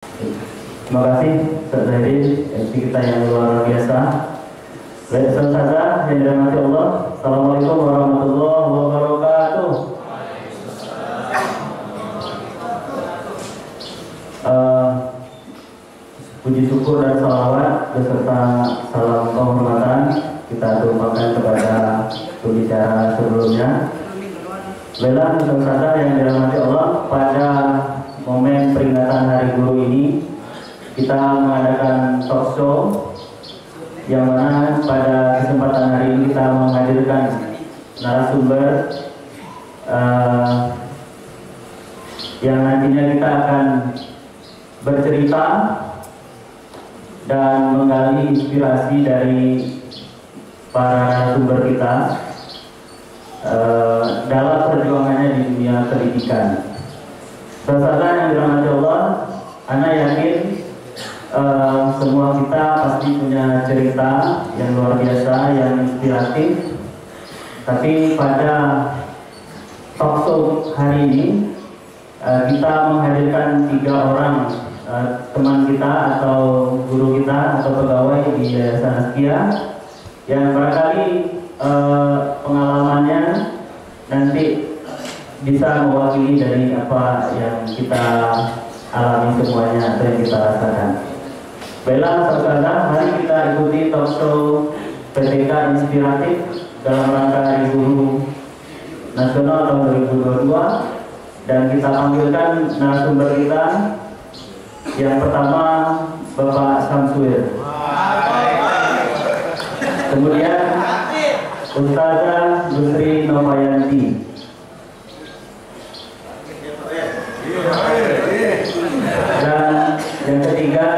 Terima kasih Ustaz Zahidin, MC kita yang luar biasa. Baik Ustazah yang dirahmati Allah, Assalamualaikum warahmatullahi wabarakatuh. Puji syukur dan salawat beserta salam kehormatan kita tumpahkan kepada pembicara sebelumnya. Baiklah Ustazah yang dirahmati Allah, pada momen peringatan Hari Guru ini kita mengadakan talk show yang mana pada kesempatan hari ini kita menghadirkan narasumber yang nantinya kita akan bercerita dan menggali inspirasi dari para narasumber kita dalam perjuangannya di dunia pendidikan. Saudara yang dirahmati Allah, Ana yakin semua kita pasti punya cerita yang luar biasa, yang inspiratif. Tapi pada talk show hari ini kita menghadirkan 3 orang teman kita atau guru kita atau pegawai di Yayasan Askia yang barangkali pengalamannya nanti bisa mewakili dari apa yang kita alami semuanya atau yang kita rasakan. Baiklah saudara, mari kita ikuti talk show PTK Inspiratif dalam rangka Hari Guru Nasional tahun 2022, dan kita panggilkan narasumber kita. Yang pertama Bapak Samsuir, kemudian Ustazah Gusri Novayanti, dan yang ketiga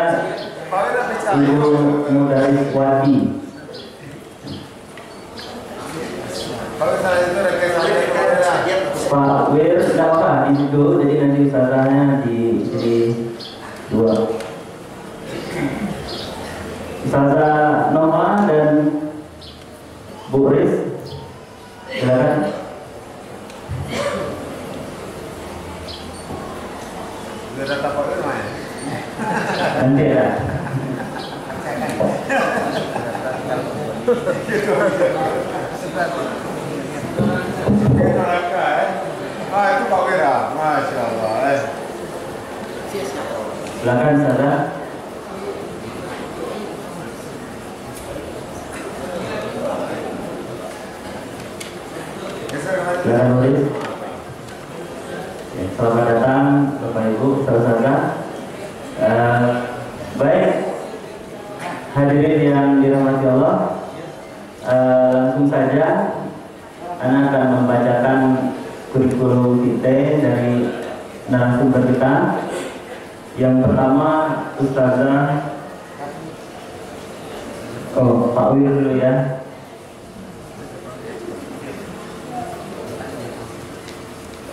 Ibu Mudariswati. Pak Wir tidak apa di situ, jadi nanti usahanya di 2. Ustazah Noma dan Bu Riz, silakan. Nanti ya. Itu Pak Wira, Masya Allah. Silakan saudara. Silakan nulis. Selamat datang Bapak Ibu saudara. Baik, hadirin yang dirahmati Allah, langsung saja Ana akan membacakan kurikulum kita dari narasumber kita. Yang pertama Ustazah Pak Wir dulu ya.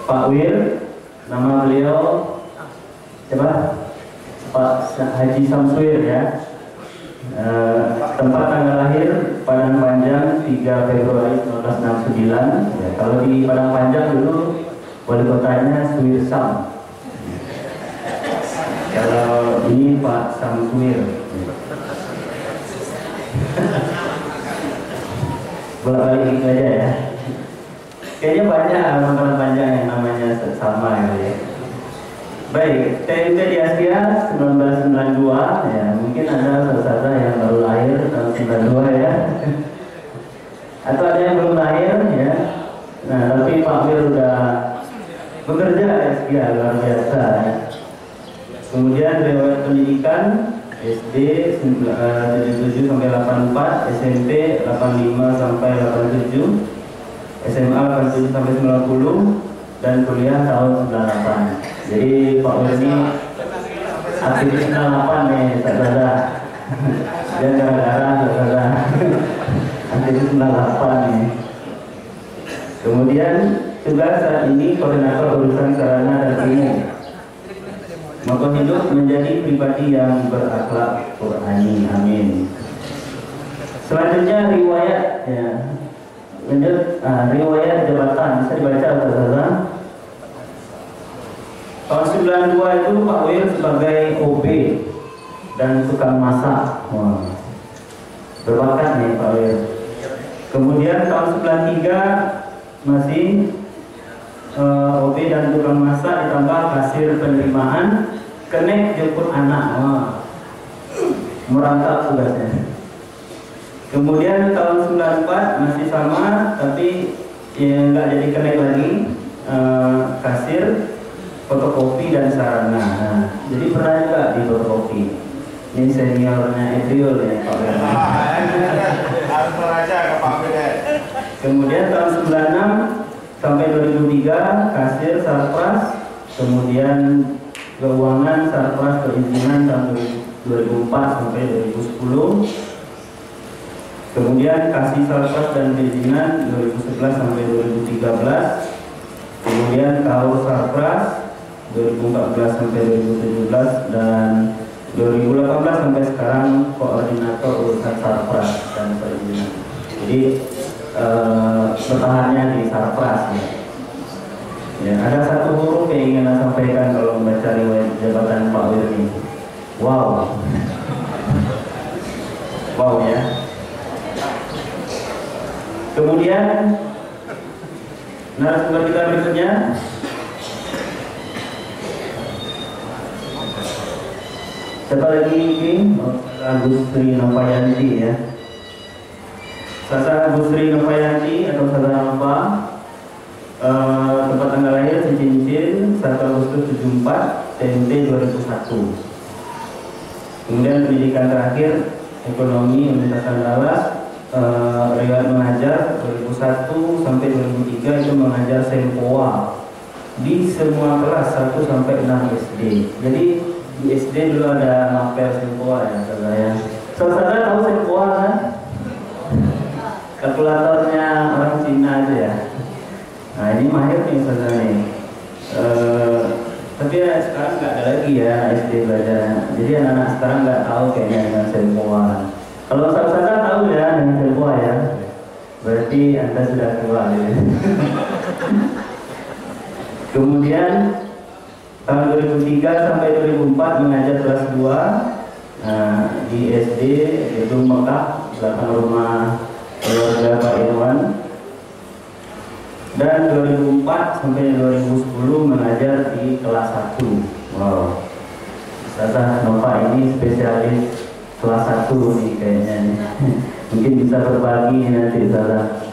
Pak Wir, nama beliau siapa? Pak Haji Samsuir ya. Tempat tanggal lahir Padang Panjang 3 Februari 1969 ya. Kalau di Padang Panjang dulu wali kotanya Suir Sam. Kalau ini Pak Samsuir. Bolak-balik gitu aja ya. Kayaknya banyak orang panjang yang namanya sama gitu ya. Baik, TMT di Asia 1992 ya, mungkin ada saudara yang baru lahir tahun 92 ya. Atau ada yang belum lahir ya. Nah, tapi Pak Wir sudah bekerja Asia luar biasa ya. Kemudian riwayat pendidikan SD 77 sampai 84, SMP 85 sampai 87, SMA 87 sampai 90, dan kuliah tahun 98. Jadi Pak Wir ini aktivis 98 nih saudara. Dan gara-gara saudara aktivis 98 nih. Kemudian tugas saat ini koordinator urusan sarana dan ilmu. Maka hidup menjadi pribadi yang berakhlak Qur'ani. Amin. Selanjutnya riwayat ya. Lanjut riwayat jabatan bisa dibaca saudara. Tahun 92 itu Pak Wir sebagai OB dan tukang masak. Wah, berbakat nih Pak Wir. Kemudian tahun 93 masih OB dan tukang masak ditambah kasir penerimaan, kenek jemput anak. Wah, merantau tugasnya. Kemudian tahun 94 masih sama, tapi ya nggak jadi kenek lagi, kasir, fotokopi dan sarana. Nah, jadi pernah juga di fotokopi. Ini seniornya Edriol ya Pak Wir. Answer aja ke Pak Wir. Kemudian tahun 96 sampai 2003 kasir sarpras, kemudian keuangan sarpras perizinan tahun 2004 sampai 2010. Kemudian kasih sarpras dan perizinan 2011 sampai 2013. Kemudian kaur sarpras 2014 sampai 2017 dan 2018 sampai sekarang koordinator urusan sarpras dan perizinan. Jadi bertahannya di sarpras ya. Ya, ada satu huruf yang ingin saya sampaikan kalau membaca riwayat jabatan Pak Wir ini. Wow. Wow ya. Kemudian narasumber kita berikutnya siapa lagi ini? Agustri Novayanti ya. Sasa Agustri Novayanti atau Sasa Nova, tempat tanggal lahir Cincin 1 Agustus 74, TMT 2001. Kemudian pendidikan terakhir ekonomi Universitas Andalas, riwayat mengajar 2001 sampai 2003 itu mengajar Sempoa di semua kelas 1 sampai 6 SD. Jadi di SD dulu ada mapel Sempoa ya saudara. Saudara tahu Sempoa kan? Kalkulatornya orang Cina aja ya. Nah ini mahir nih saudara nih. Tapi ya sekarang nggak ada lagi ya SD belajar. Jadi anak-anak sekarang nggak tahu kayaknya dengan Sempoa. Kalau saudara tahu ya dengan Sempoa ya, berarti Anda sudah tua ya. Kemudian tahun 2003 sampai 2004 mengajar kelas 2 di SD Gedung Mekah, belakang rumah keluarga Pak Irwan. Dan 2004 sampai 2010 mengajar di kelas 1. Wow. Sasa Nova ini spesialis kelas 1 nih kayaknya nih. Mungkin bisa berbagi nanti Sasa.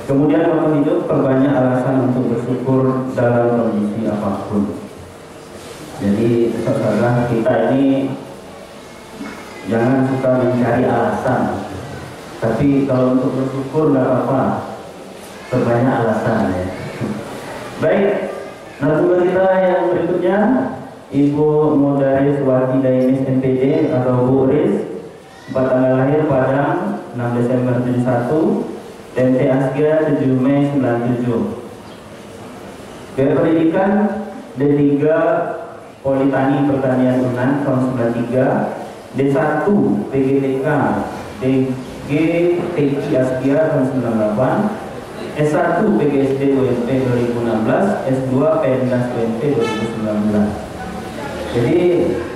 Kemudian moto hidup, perbanyak alasan untuk bersyukur dalam kondisi apapun. Jadi saudara kita ini jangan suka mencari alasan, tapi kalau untuk bersyukur nggak apa-apa, perbanyak alasan ya. Baik, narasumber kita yang berikutnya Ibu Mudaris Wati Dainis MPD atau Bu Riz, tanggal lahir Padang 6 Desember 71, TMT Askia 7 Mei 97. Biaya pendidikan D3 Politani Pertanian Unan tahun 93, D1 PGTK DG TI Askia tahun 98, S1 PGSD UMP 2016, S2 Pendas UMP 2019. Jadi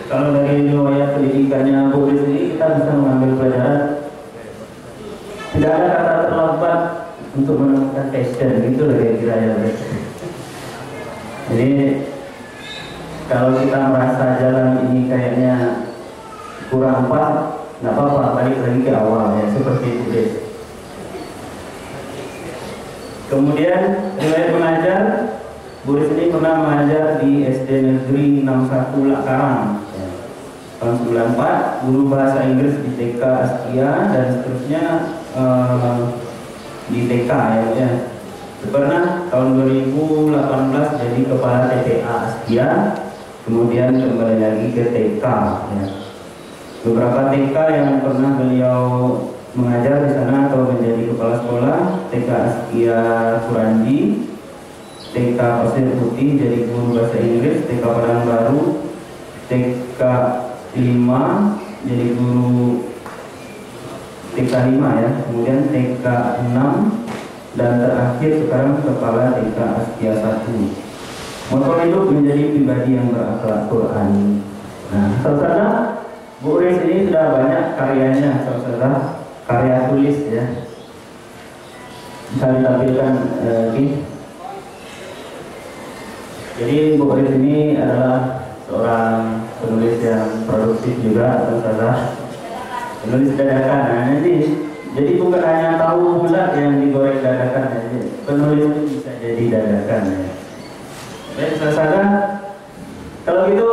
kalau dari riwayat pendidikannya Bu Riz ini kita bisa mengambil pelajaran tidak ada kata terlambat untuk menemukan passion, gitu loh kira-kira ya. Jadi kalau kita merasa jalan ini kayaknya kurang pas, nggak apa-apa, balik lagi ke awal ya, seperti itu deh. Kemudian riwayat mengajar, Bu Riz ini pernah mengajar di SD Negeri 61 Lakarang ya. Tahun 94, guru bahasa Inggris di TK Askia dan seterusnya di TK ya. Pernah tahun 2018 jadi kepala TPA Askia, kemudian kembali lagi ke TK ya. Beberapa TK yang pernah beliau mengajar di sana atau menjadi kepala sekolah: TK Askia Kuranji, TK Pasir Putih jadi guru bahasa Inggris, TK Padang Baru, TK 5 jadi guru TK 5 ya, kemudian TK 6 dan terakhir sekarang kepala TK Askia 1. Moto hidup menjadi pribadi yang berakhlak Quran. Nah, saudara, Bu Riz ini sudah banyak karyanya, saudara, karya tulis ya. Bisa ditampilkan di. Jadi Bu Riz ini adalah seorang penulis yang produktif juga, saudara. Penulis dadakan. Nah, jadi bukan hanya tahu bulat yang digoreng dadakan, ya. Penulis itu bisa jadi dadakan. Ya. Baik, saudara. Kalau gitu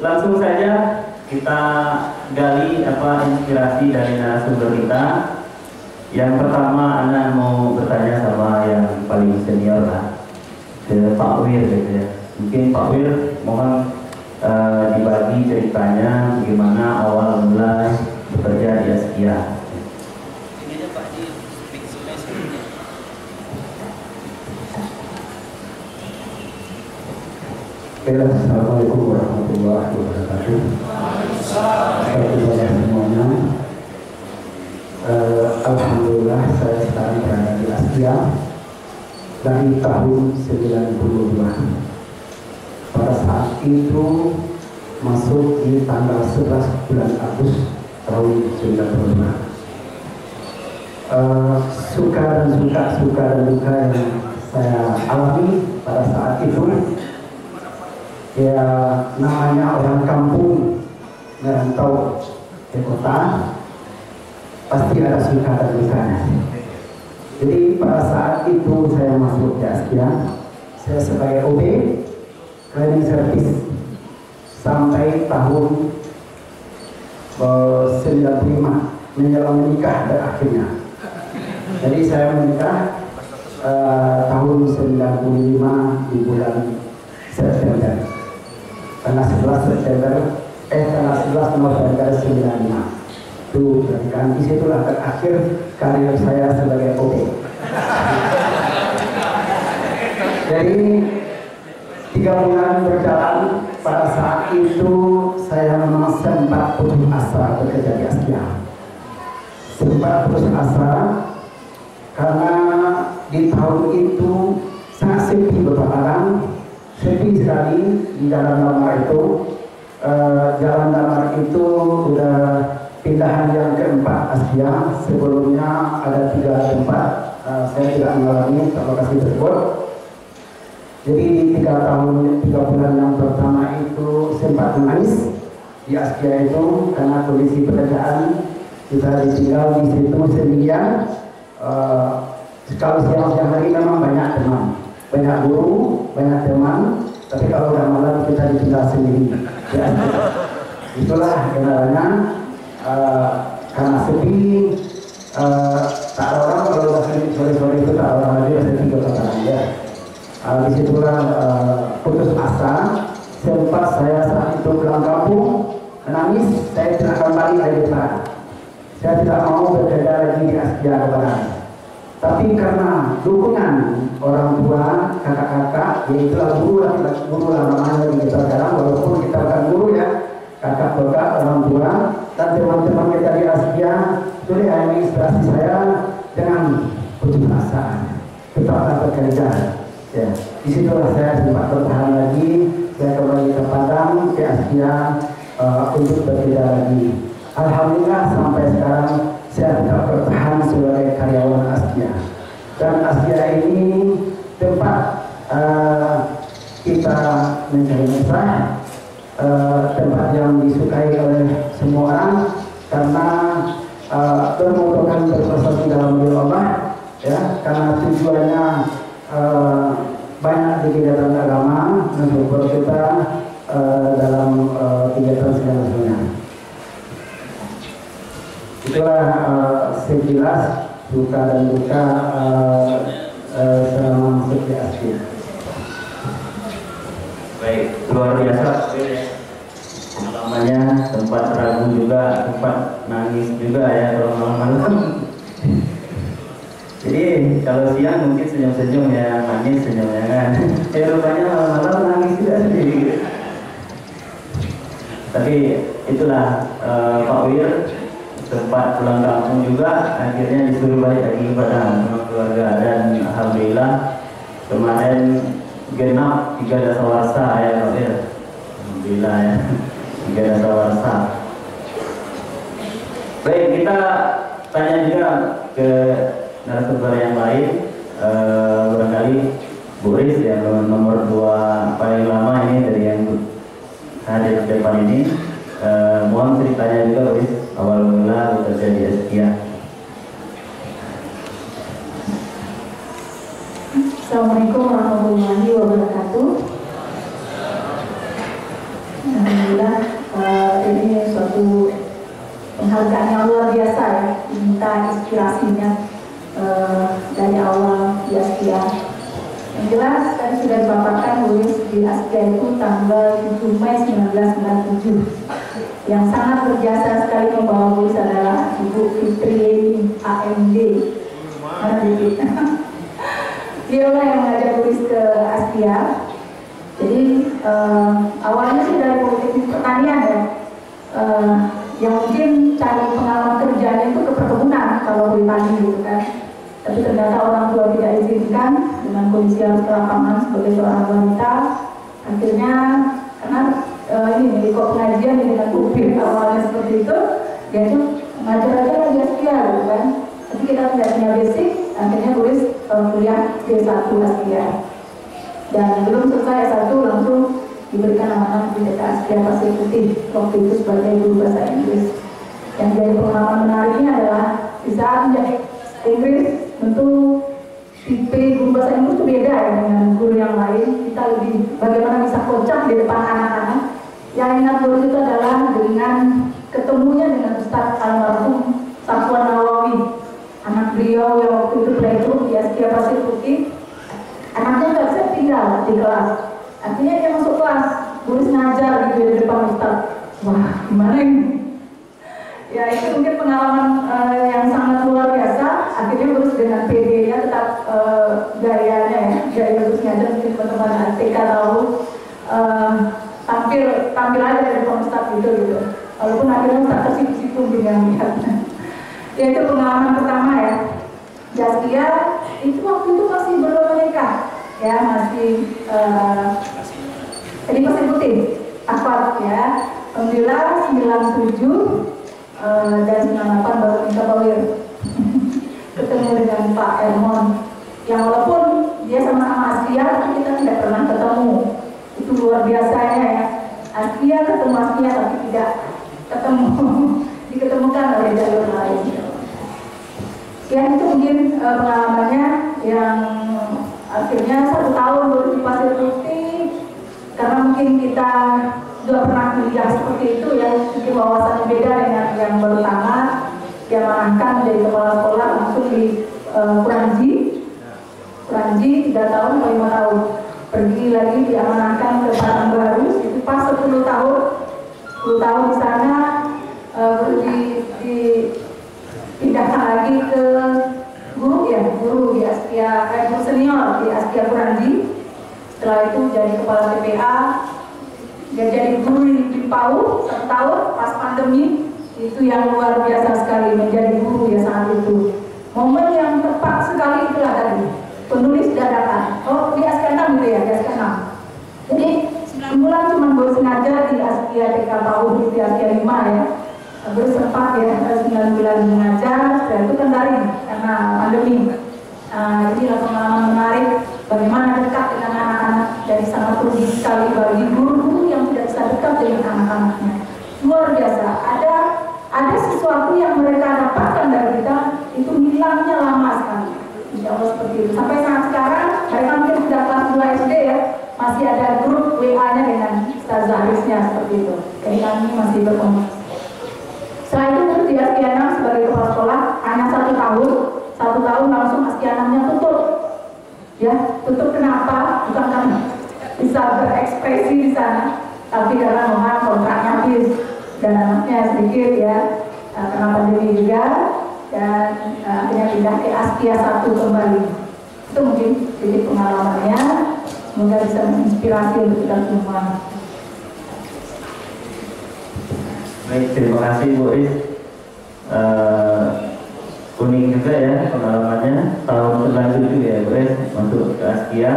langsung saja kita gali apa inspirasi dari narasumber kita. Yang pertama, Ana mau bertanya sama yang paling senior lah, ke Pak Wir gitu ya. Mungkin Pak Wir mohon dibagi ceritanya bagaimana awal mulai bekerja di Askia. Assalamualaikum warahmatullahi wabarakatuh. Selamat semuanya. Alhamdulillah saya sekarang berada di Askia dari tahun 92. Pada saat itu masuk di tanggal 11 bulan Agustus tahun 92. Suka dan duka yang saya alami pada saat itu, ya namanya orang kampung merantau ke kota, pasti ada suka dan dukanya. Jadi pada saat itu saya masuk di Askia, saya sebagai OB cleaning service sampai tahun 95 menjelang menikah dan akhirnya. Jadi saya menikah tahun 95 di bulan September. Tanggal 11 November 95. Itu pernikahan. Disitulah terakhir karir saya sebagai OB. Jadi 3 bulan berjalan, pada saat itu saya memang sempat putus asa bekerja di Askia. Sempat putus asa karena di tahun itu sangat sepi berpaparan. Sepi sekali di Jalan Damar itu. Jalan Damar itu sudah pindahan yang keempat Askia. Sebelumnya ada 3 tempat. Saya tidak mengalami lokasi tersebut. Jadi di 3 bulan yang pertama itu sempat menangis di Askia itu karena kondisi pekerjaan kita ditinggal di situ sendirian. Kalau siang hari memang banyak teman, banyak guru, banyak teman, tapi kalau udah malam kita ditinggal sendiri. Ya, itulah kendalanya, karena sepi, tak ada orang. Kalau udah sore-sore itu tak ada orang lagi, sepi kebakaran ya. Disitulah putus asa. Sempat saya saat itu pulang kampung menangis, saya tidak kembali lagi depan. Saya tidak mau bekerja lagi di Askia Kebaran. Tapi karena dukungan orang tua, kakak-kakak, yaitu guru lah namanya di kita sekarang, walaupun kita bukan guru ya, kakak-kakak, orang tua, dan teman-teman kita di Askia, itu yang inspirasi saya dengan putus asa, tetaplah bekerja. Ya, disitulah saya sempat bertahan lagi. Saya kembali ke Padang, ke Askia untuk bekerja lagi. Alhamdulillah sampai sekarang saya tetap bertahan sebagai karyawan Askia. Dan Askia ini tempat kita mencari nafkah, tempat yang disukai oleh semua orang karena bermotokan berprestasi dalam diri Allah, ya, karena tujuannya banyak di kegiatan agama mensupport kita dalam kegiatan segala-galanya. Itulah sekilas suka dan duka selama masuk di Askia. Baik, luar biasa. Namanya tempat ragu juga, tempat nangis juga ya kalau malam-malam. Jadi kalau siang mungkin senyum-senyum ya, manis senyumnya kan. Rupanya malam-malam nangis juga sendiri. Tapi itulah Pak Wir sempat pulang kampung juga, akhirnya disuruh balik lagi pada sama keluarga. Dan alhamdulillah kemarin genap 3 dasawarsa ya Pak ya. Alhamdulillah ya, 3 dasawarsa. Baik, kita tanya juga ke narasumber yang lain. Barangkali Bu Riz yang nomor 2 paling lama ini dari yang hadir di depan ini. Mohon ceritanya juga Bu Riz, awal mula bekerja di Askia. Assalamualaikum warahmatullahi wabarakatuh. Alhamdulillah, ini suatu penghargaan yang luar biasa ya, minta inspirasinya dari awal di Askia. Yang jelas tadi sudah dipaparkan tulis di Askia itu tanggal 7 Mei 1997. Yang sangat berjasa sekali membawa tulis adalah Ibu Fitri AMD. Dia lah yang mengajak tulis ke Askia. Jadi awalnya sih dari politik pertanian ya. Yang mungkin cari pengalaman kerjanya itu ke perkebunan kalau di tani gitu kan. Tapi ternyata orang tua tidak izinkan dengan kondisi harus ke lapangan sebagai seorang wanita. Akhirnya karena ini kok pengajian dengan kupir awalnya seperti itu, dia itu ngajar aja lagi Askia gitu kan. Tapi kita tidak punya basic, akhirnya tulis kuliah D1 Askia. Dan belum selesai S1 langsung diberikan amanah di Askia Pasir Putih waktu itu sebagai guru bahasa Inggris. Yang jadi pengalaman menariknya adalah di saat menjadi Inggris tentu tipe guru bahasa Inggris itu beda ya dengan guru yang lain. Kita lebih bagaimana bisa kocak di depan anak-anak. Yang ingat guru itu adalah dengan ketemunya dengan Ustadz almarhum Safwan Nawawi, anak beliau yang waktu itu playgroup di Askia Pasir Putih. Anaknya nggak bisa tinggal di kelas. Artinya dia masuk kelas, tulis ngajar gitu di depan Ustadz. Wah, gimana ini? Ya itu mungkin pengalaman yang sangat luar biasa. Akhirnya terus dengan PD-nya tetap gayanya ya, gaya terus ngajar mungkin teman-teman TK tahu tampil aja di depan Ustadz gitu. Walaupun akhirnya Ustadz tersipu-sipu dengan lihatnya. Ya itu pengalaman pertama ya. Di Askia itu waktu itu masih belum menikah, ya masih jadi Pasir Putih, akwat ya. Alhamdulillah 97 dan 98 baru minta bawir ketemu dengan Pak Ermon. Yang walaupun dia sama-sama Askia, tapi kita tidak pernah ketemu. Itu luar biasanya ya. Askia ketemu Askia tapi tidak ketemu, diketemukan oleh jalur lain. Ya itu mungkin pengalamannya yang akhirnya 1 tahun baru di Pasir Putih, karena mungkin kita sudah pernah kuliah seperti itu ya, mungkin wawasannya beda dengan yang baru tamat. Dia diamanahkan menjadi kepala sekolah langsung di Kuranji 3 tahun atau 5 tahun. Pergi lagi diamanahkan ke Baru, itu pas 10 tahun di sana, dipindahkan lagi ke guru di Askia, guru senior di Askia Kuranji. Setelah itu jadi kepala TPA, dia jadi guru di PAU 1 tahun pas pandemi. Itu yang luar biasa sekali menjadi guru ya saat itu. Momen yang tepat sekali itulah tadi, penulis dadakan. Oh di Askia 6 gitu ya, di Askia 6. Jadi 9 bulan cuma baru sengaja di Askia TK PAU di Askia 5 ya. Baru sempat ya 9 bulan mengajar, setelah itu kan daring karena pandemi. Inilah pengalaman menarik bagaimana dekat dengan anak-anak, dari sangat rugi sekali bagi guru-guru yang tidak bisa dekat dengan anak-anaknya. Luar biasa, ada sesuatu yang mereka dapatkan dari kita itu hilangnya lama sekali. Insya Allah seperti itu. Sampai saat sekarang mereka mungkin sudah kelas 2 SD ya, masih ada grup WA-nya dengan Ustazah Riznya seperti itu. Jadi kami masih berkomunikasi. Setelah itu di Askia 6 sebagai kepala sekolah hanya 1 tahun langsung Askia 6-nya tutup. Ya, tutup kenapa? Bukan karena bisa berekspresi di sana, tapi karena memang kontraknya habis dan anaknya sedikit ya, karena pandemi juga, dan akhirnya pindah ke Askia 1 kembali. Itu mungkin jadi pengalamannya, semoga bisa menginspirasi untuk kita semua. Baik, terima kasih Bu Riz. unik juga ya pengalamannya. Tahun selanjutnya ya Bu Res masuk ke Askia,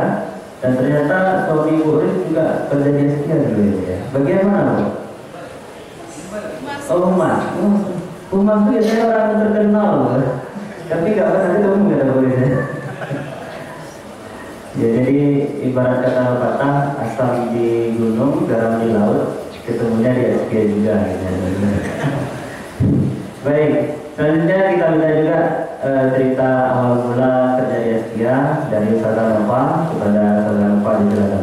dan ternyata suami Bu Res juga kerja di Askia dulu ya. Bagaimana Bu? Oh Mas, Mas itu biasanya orang terkenal Bu. Tapi nggak pernah ketemu nggak ada Bu Res ya. Ya jadi ibarat kata pepatah, asam di gunung, garam di laut, ketemunya di Askia juga. Ya. Baik, selanjutnya kita bisa juga cerita awal mula kerja di Askia dari Ustazah Nova kepada Ustazah Nova dijelaskan.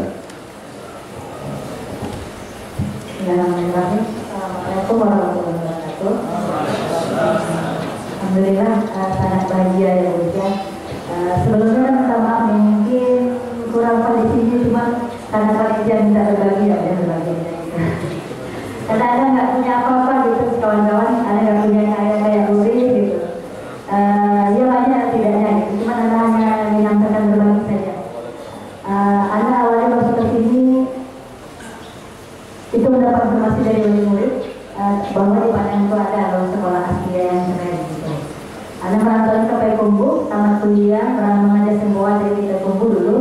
Bismillahirrahmanirrahim. Assalamualaikum warahmatullahi wabarakatuh. Alhamdulillah sangat bahagia ya Bu ya. Sebelumnya minta maaf nih, mungkin kurang kondisinya, cuma karena panitia minta berbagi ya berbagi. Karena ada nggak punya apa-apa gitu kawan-kawan, ada nggak punya kayak Luri gitu. Ya banyak tidaknya gitu, cuma anda hanya menyampaikan berbagi saja. Anda awalnya masuk ke sini itu mendapat informasi dari murid bahwa di Padang itu ada sekolah Askia yang keren gitu. Anda merantau ke Payakumbuh, tamat kuliah, pernah mengajar semua dari Payakumbuh dulu.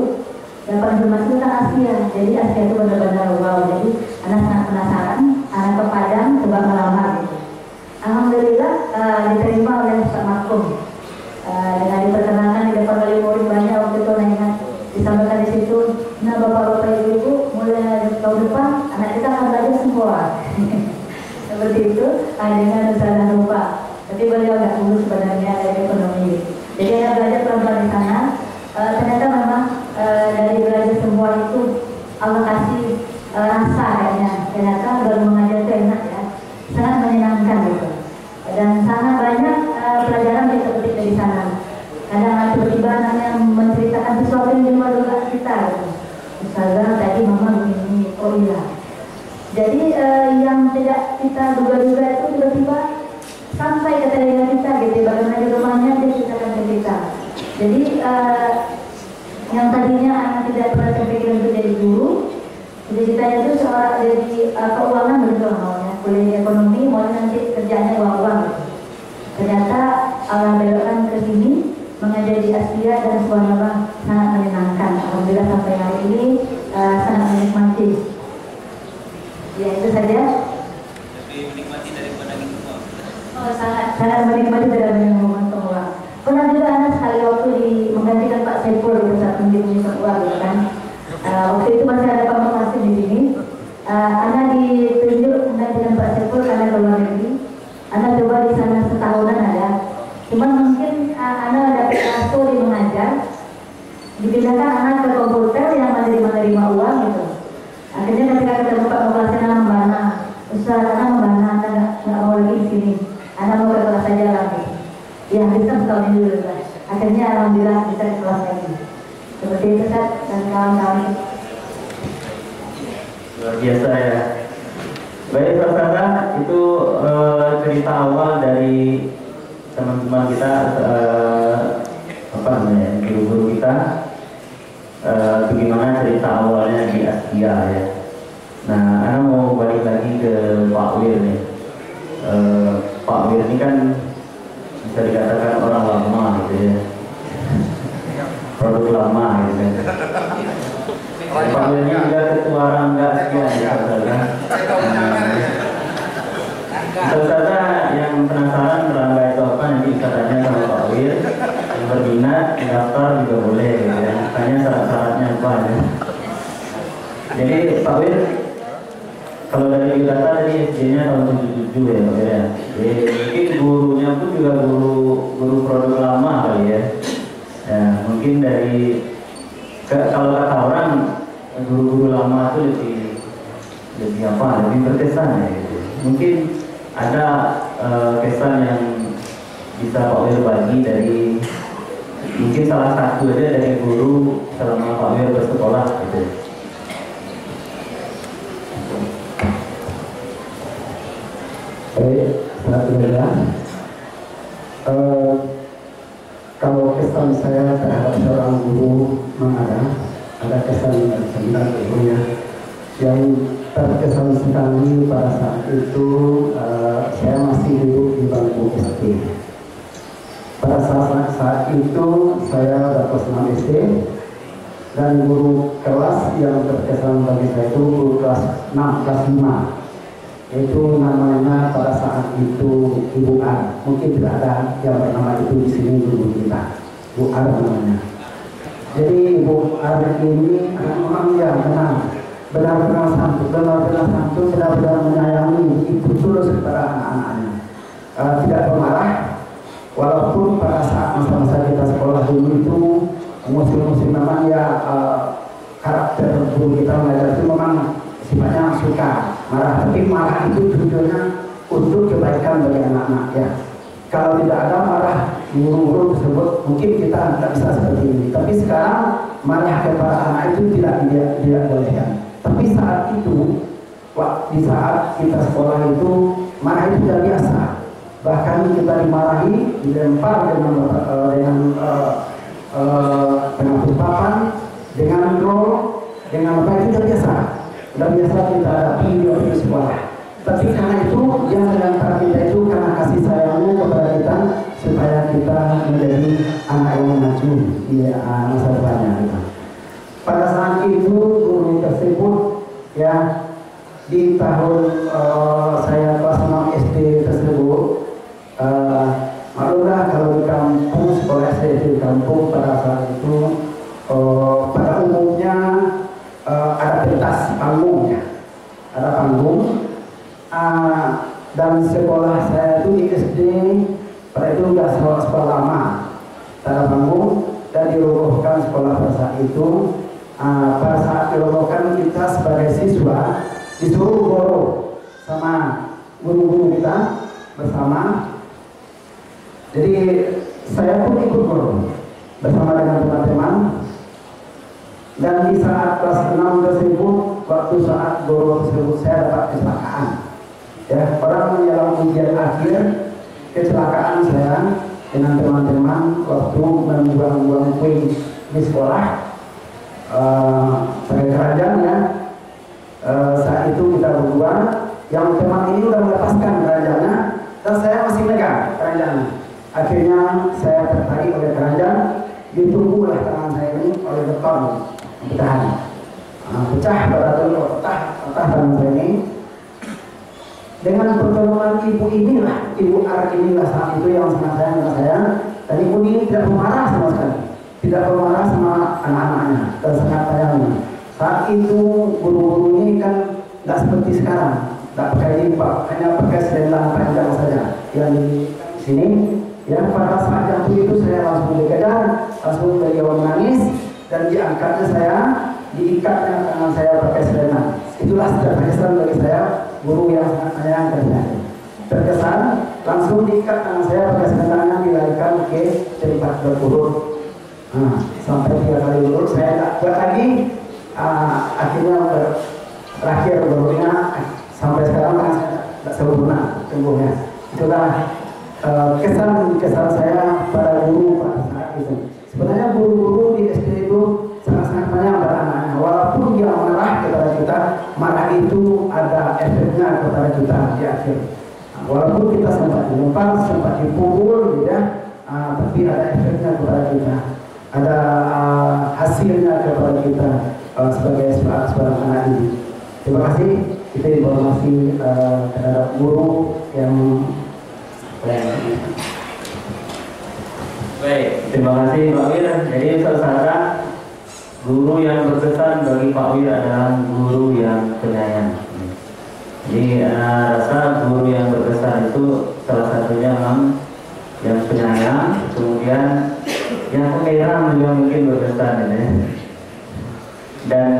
Dapat informasi tentang Askia, jadi Askia itu benar-benar wow. Jadi Anda sangat penasaran, Anda ke Padang coba melamar gitu. Alhamdulillah diterima oleh Ustaz Makum. Dengan diperkenalkan di depan wali murid banyak waktu itu ingat disampaikan di situ. Nah bapak-bapak ibu-ibu mulai tahun depan anak kita akan belajar semua. Seperti itu dengan Ustazah Nova. Tapi beliau agak dulu sebenarnya dari ekonomi. Jadi saya belajar pelan-pelan di sana. Ternyata memang dari belajar semua itu Allah kasih rasa kayaknya. Ternyata baru mengajar itu enak ya, sangat menyenangkan gitu. Dan sangat banyak pelajaran yang kita petik dari sana. Kadang tiba-tiba anaknya menceritakan sesuatu yang di luar dugaan kita. Gitu. Ustazah tadi mama begini, oh iya. Jadi yang tidak kita duga-duga itu tiba-tiba sampai ke telinga kita gitu, bagaimana di rumahnya dia ceritakan ke kita. Jadi yang tadinya anak tidak pernah terpikir untuk jadi guru, jadi ceritanya itu seorang jadi keuangan begitu maunya, kuliah ekonomi, mau nanti kerjanya uang-uang gitu. Ternyata Allah belokkan ke sini mengajar di Askia dan subhanallah sangat menyenangkan. Alhamdulillah sampai hari ini sangat menikmati. Ya itu saja. Lebih menikmati daripada itu. Oh, sangat menikmati dalam momen uang. Pernah juga anak sekali waktu menggantikan Pak Saiful di pusat pendidikan uang gitu kan. Waktu itu masih ada Pak Masih di sini. Anak ditunjuk menggantikan Pak Saiful karena ke luar negeri. Anak coba di sana setahunan ada. Cuman mungkin anak ada PKSO di mengajar. Dipindahkan anak ke komputer yang menerima uang gitu. Akhirnya ketika ketemu Pak Moklasena membana, Ustaz anak membana, anak nggak mau lagi di sini. Anak mau ke kelas saja lagi. Ya habiskan setahun ini dulu lah. Akhirnya alhamdulillah bisa di kelas lagi. Seperti itu Ustaz dan kawan-kawan. Luar biasa ya. Baik saudara, itu cerita awal dari teman-teman kita, apa namanya, guru-guru kita. Bagaimana cerita awalnya di Askia ya. Nah, Ana mau balik lagi ke Pak Wir nih. Pak Wir ini kan bisa dikatakan orang lama gitu ya, produk lama gitu kan. Pak Wir ini juga ketua Rangga Askia ya saudara. Saudara yang penasaran Rangga itu apa, nanti bisa tanya sama Pak Wir. Yang berminat daftar juga boleh gitu ya. Tanya syarat-syaratnya apa ya. Jadi Pak Wir, kalau dari data tadi SD-nya tahun 77 ya Pak ya. Jadi mungkin gurunya pun juga guru produk lama kali ya. Ya mungkin dari kalau kata orang guru-guru lama itu lebih apa, lebih berkesan ya gitu. Mungkin ada kesan yang bisa Pak Wir bagi dari mungkin salah satu aja dari guru selama Pak Wir bersekolah gitu. Baik, satu kalau kesan saya terhadap seorang guru mengajar, ada kesan yang sebentar tentunya. Yang terkesan sekali pada saat itu saya masih duduk di bangku S1 itu saya udah kelas 6 SD dan guru kelas yang berkesan bagi saya itu guru kelas 6, kelas 5. Itu namanya pada saat itu Ibu Ar. Mungkin tidak ada yang bernama itu di sini guru kita. Bu Ar namanya. Jadi Ibu Ar ini adalah orang yang benar-benar santun, benar-benar menyayangi ibu tulus kepada anak-anaknya. Tidak pemarah, walaupun pada saat masa-masa kita sekolah dulu itu musim-musim memang ya karakter guru kita mengajar itu memang sifatnya suka marah, tapi marah itu tujuannya untuk kebaikan bagi anak-anak ya. Kalau tidak ada marah guru-guru tersebut mungkin kita tidak bisa seperti ini. Tapi sekarang marah kepada anak itu tidak boleh. Tapi saat itu, di saat kita sekolah itu marah itu sudah biasa. Bahkan kita dimarahi, dilempar dengan papan, dengan drone, dengan apa itu sudah biasa. Sudah biasa kita hadapi di sekolah. Tapi karena itu yang mengantar kita itu karena kasih sayangnya kepada kita supaya kita menjadi anak yang maju di masa depannya. Pada saat itu guru tersebut ya di tahun saya kelas 6 SD tersebut maklumlah kalau di kampung sekolah SD di kampung pada saat itu pada umumnya ada pentas panggungnya, ada panggung. Dan sekolah saya itu di SD pada itu sudah sekolah lama, ada panggung dan dirobohkan sekolah pada saat itu. Pada saat dirobohkan kita sebagai siswa disuruh goro sama guru-guru kita bersama. Jadi saya pun ikut goro bersama dengan teman-teman. Dan di saat kelas 6 tersebut, waktu saat guru tersebut saya dapat kecelakaan. Ya, orang menjelang ujian akhir, kecelakaan saya dengan teman-teman waktu membuang-buang puing di sekolah. Sebagai kerajaan ya, saat itu kita berdua, yang teman ini sudah melepaskan kerajaannya dan saya masih megang kerajaannya. Akhirnya saya tertarik oleh kerajaan, ditunggu oleh tangan saya ini oleh beton pecahan. Pecah pada pecah tangan saya ini. Dengan pertolongan ibu inilah, Ibu Ar inilah saat itu yang sangat sayang dengan saya. Dan ibu ini tidak pemarah sama sekali, tidak pemarah sama anak-anaknya dan sangat sayangnya. Saat itu guru-guru ini kan tidak seperti sekarang, tidak pakai limbah, hanya pakai selendang panjang saja. Yang di sini, yang pada saat jatuh itu saya langsung dikejar, langsung beliau menangis dan diangkatnya saya, diikatnya tangan saya pakai selendang. Itulah sejarah terkesan bagi saya, guru yang sangat sayang kerja. Terkesan langsung diikat tangan saya pakai selendangnya, dilarikan ke tempat berurut. Sampai 3 kali urut saya tak buat lagi. Akhirnya terakhir berurutnya sampai sekarang kan saya tidak sempurna tumbuhnya. Itulah kesan saya pada guru pada saat itu. Sebenarnya guru-guru di SD itu sangat-sangat banyak pada anak-anaknya. Walaupun dia marah kepada kita, marah itu ada efeknya kepada kita di akhir. Walaupun kita sempat dilempar, sempat dipukul, ya, tapi ada efeknya kepada kita. Ada hasilnya kepada kita sebagai seorang anak ini. Terima kasih. Kita informasi terhadap guru yang baik, terima kasih Pak Wir. Jadi saudara, guru yang berkesan bagi Pak Wir adalah guru yang penyayang. Jadi rasa guru yang berkesan itu salah satunya memang yang penyayang, kemudian yang pengirang juga mungkin berkesan ya. Dan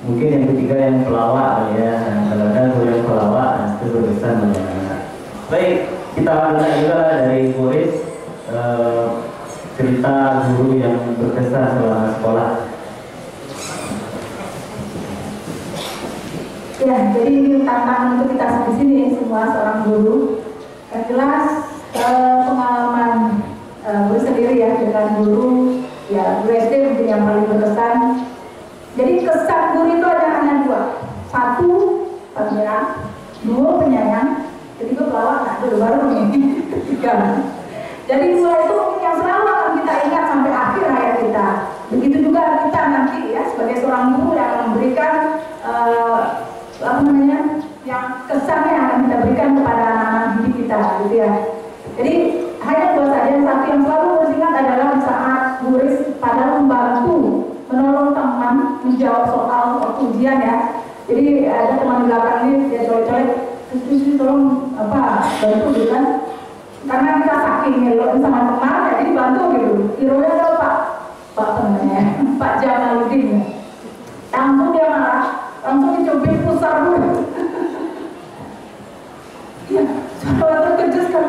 mungkin yang ketiga yang pelawak ya. Kalau ada guru yang pelawak itu berkesan banyak. Baik, kita lihat juga dari Boris cerita guru yang berkesan selama sekolah. Ya, jadi ini tantangan untuk kita di sini semua seorang guru. Yang jelas pengalaman guru sendiri ya dengan guru ya guru SD mungkin yang paling berkesan. Jadi kesan guru itu ada hanya 2. 1 pengirang, 2 penyayang, ketiga pelawak. Nah, baru nih 3. Jadi 2 itu yang selalu akan kita sebagai seorang guru yang memberikan apa namanya, yang kesannya yang akan kita berikan kepada anak-anak didik kita, gitu ya. Jadi hanya buat saja satu yang selalu harus ingat adalah saat guris pada membantu menolong teman menjawab soal ujian ya. Jadi ada teman di belakang ini dia colek-colek, terus tolong apa bantu gitu kan. Karena kita saking ngelok sama teman, jadi bantu gitu. Hero-nya adalah Pak namanya, Pak Jamaluddin. Langsung dia marah, langsung dicubit pusar dulu. Iya, soalnya terkejut kan.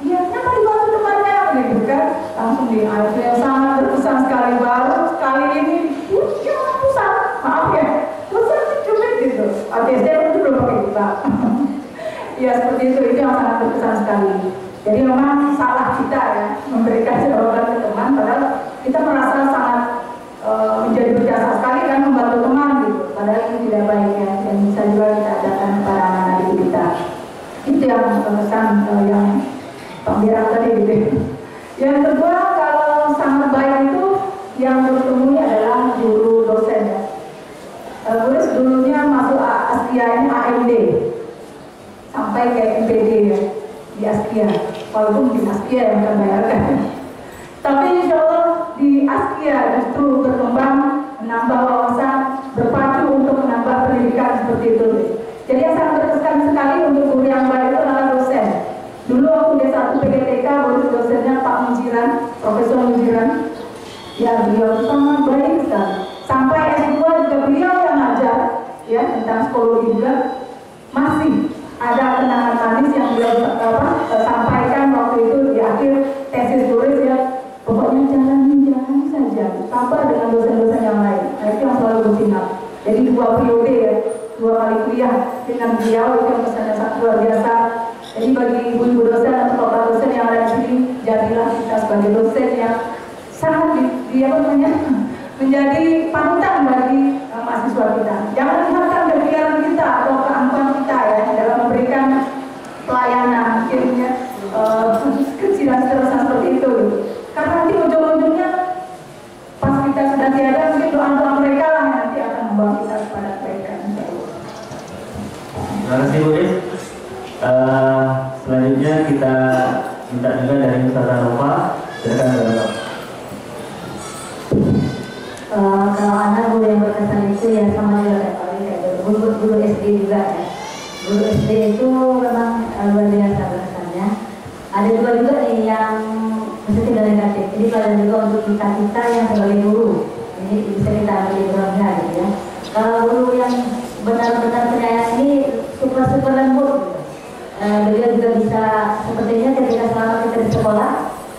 Iya, kenapa dibantu temannya gitu kan? Langsung di ayat yang sangat berkesan sekali, baru sekali ini, jangan pusar, maaf ya, pusar dicubit gitu. Saya itu belum pakai kita. Ya seperti itu yang sangat berkesan sekali. Jadi memang salah kita ya memberikan jawaban ke teman, padahal kita merasa sangat menjadi berjasa sekali kan membantu teman gitu. Padahal ini tidak baik ya, dan bisa juga kita ajarkan kepada anak-anak didik kita. Itu yang berkesan yang pembicaraan tadi gitu. Yang kedua, kalau sangat baik itu yang bertemunya adalah guru dosen ya. Guru dulunya masuk Askia ini AMD sampai ke MPD ya di Askia, walaupun di Askia yang akan bayarkan. Tapi insya Allah di Askia justru berkembang, menambah wawasan, berpacu untuk menambah pendidikan seperti itu. Jadi yang sangat berkesan sekali untuk guru yang baik itu adalah dosen. Dulu aku D1 PGTK, guru dosennya Pak Mujiran, Profesor Mujiran. Ya beliau sangat baik sekali. Sampai S2 juga beliau yang ngajar ya tentang psikologi juga. Masih ada kenangan manis yang beliau sampaikan waktu itu di akhir tesis tulis ya. Pokoknya jalani saja, sabar dengan dosen-dosen yang lain. Nah, itu yang selalu bersinar. Jadi 2 periode ya, 2 kali kuliah dengan beliau itu yang pesannya sangat luar biasa. Jadi bagi ibu-ibu dosen atau bapak dosen yang ada di sini, jadilah kita sebagai dosen yang sangat menjadi panutan bagi mahasiswa kita. Jangan lihatkan kepikiran kita atau keangkuhan kita ya dalam memberikan pelayanan, akhirnya kecil dan seterusnya seperti itu. Karena nanti ujung-ujungnya pas kita sudah tiada, mungkin doa-doa mereka lah yang nanti akan membawa kita kepada mereka. Terima kasih Bu Ris. Selanjutnya kita minta juga dari Ustazah Nova. Silakan Bapak. Kalau anak guru yang berkesan itu ya sama juga kayak guru SD juga ya. Guru SD itu memang luar biasa berkesannya. Ada juga nih yang positif dan negatif. Jadi pada juga untuk kita yang sebagai guru, ini bisa kita ambil programnya gitu ya. Kalau guru yang benar-benar penyayang ini super lembut gitu. Beliau juga bisa sepertinya ketika selama kita di sekolah,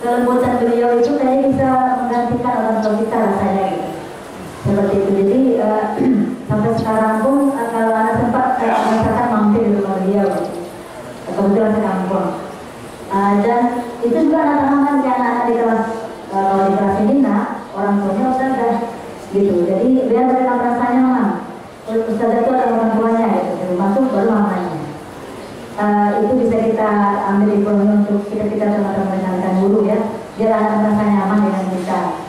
kelembutan beliau itu kayaknya bisa menggantikan orang tua kita rasanya gitu. Seperti itu. Jadi sampai sekarang pun kalau anak sempat merasakan mampir di rumah beliau, kebetulan saya kampung. Dan itu juga anak-anak yang anak di kelas kalau di kelas ini orang tuanya ustazah gitu. Jadi biar mereka merasa nyaman. Ustazah itu adalah orang tuanya gitu. Di rumah tuh baru mamanya. Itu bisa kita ambil informasi untuk kita teman-teman mengenalkan guru ya. Biar anak merasa nyaman dengan kita.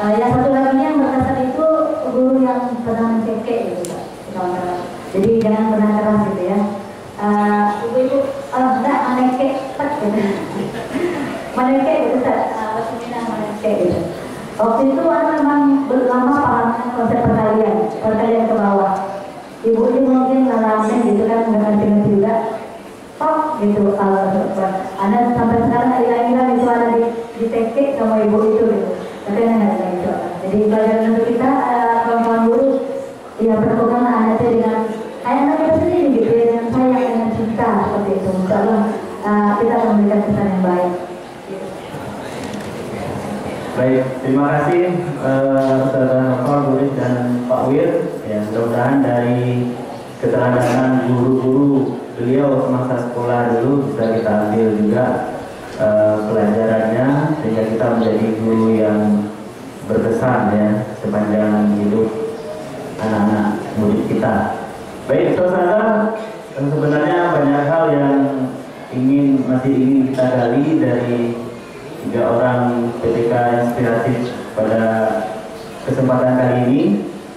Yang satu lagi yang berkesan itu guru yang pernah mencekek gitu Pak. Jadi jangan pernah keras gitu ya. Ibu-ibu enggak menekek gitu. Menekek gitu maksudnya menekek gitu. Waktu itu anak memang lama pahamnya konsep perkalian ke bawah. Ibu ini mungkin ngalamin gitu kan dengan juga pop gitu kalau anak sampai sekarang hilang itu ada di tekek sama ibu itu gitu. Tapi nggak ada itu. Jadi pelajaran untuk kita kawan-kawan guru ya berpegang anak dengan kayak anak kita sendiri gitu ya, dengan sayang dengan cinta seperti itu. Kalau kita akan memberikan kesan yang baik. Baik, terima kasih Ustazah Nova, Bu Ris dan Pak Wir. Ya, mudah-mudahan dari keteladanan guru-guru beliau semasa sekolah dulu bisa kita ambil juga pelajarannya sehingga kita menjadi guru yang berkesan ya sepanjang hidup anak-anak murid kita. Baik, Ustazah, sebenarnya banyak hal yang masih ingin kita gali dari 3 orang PTK inspiratif pada kesempatan kali ini,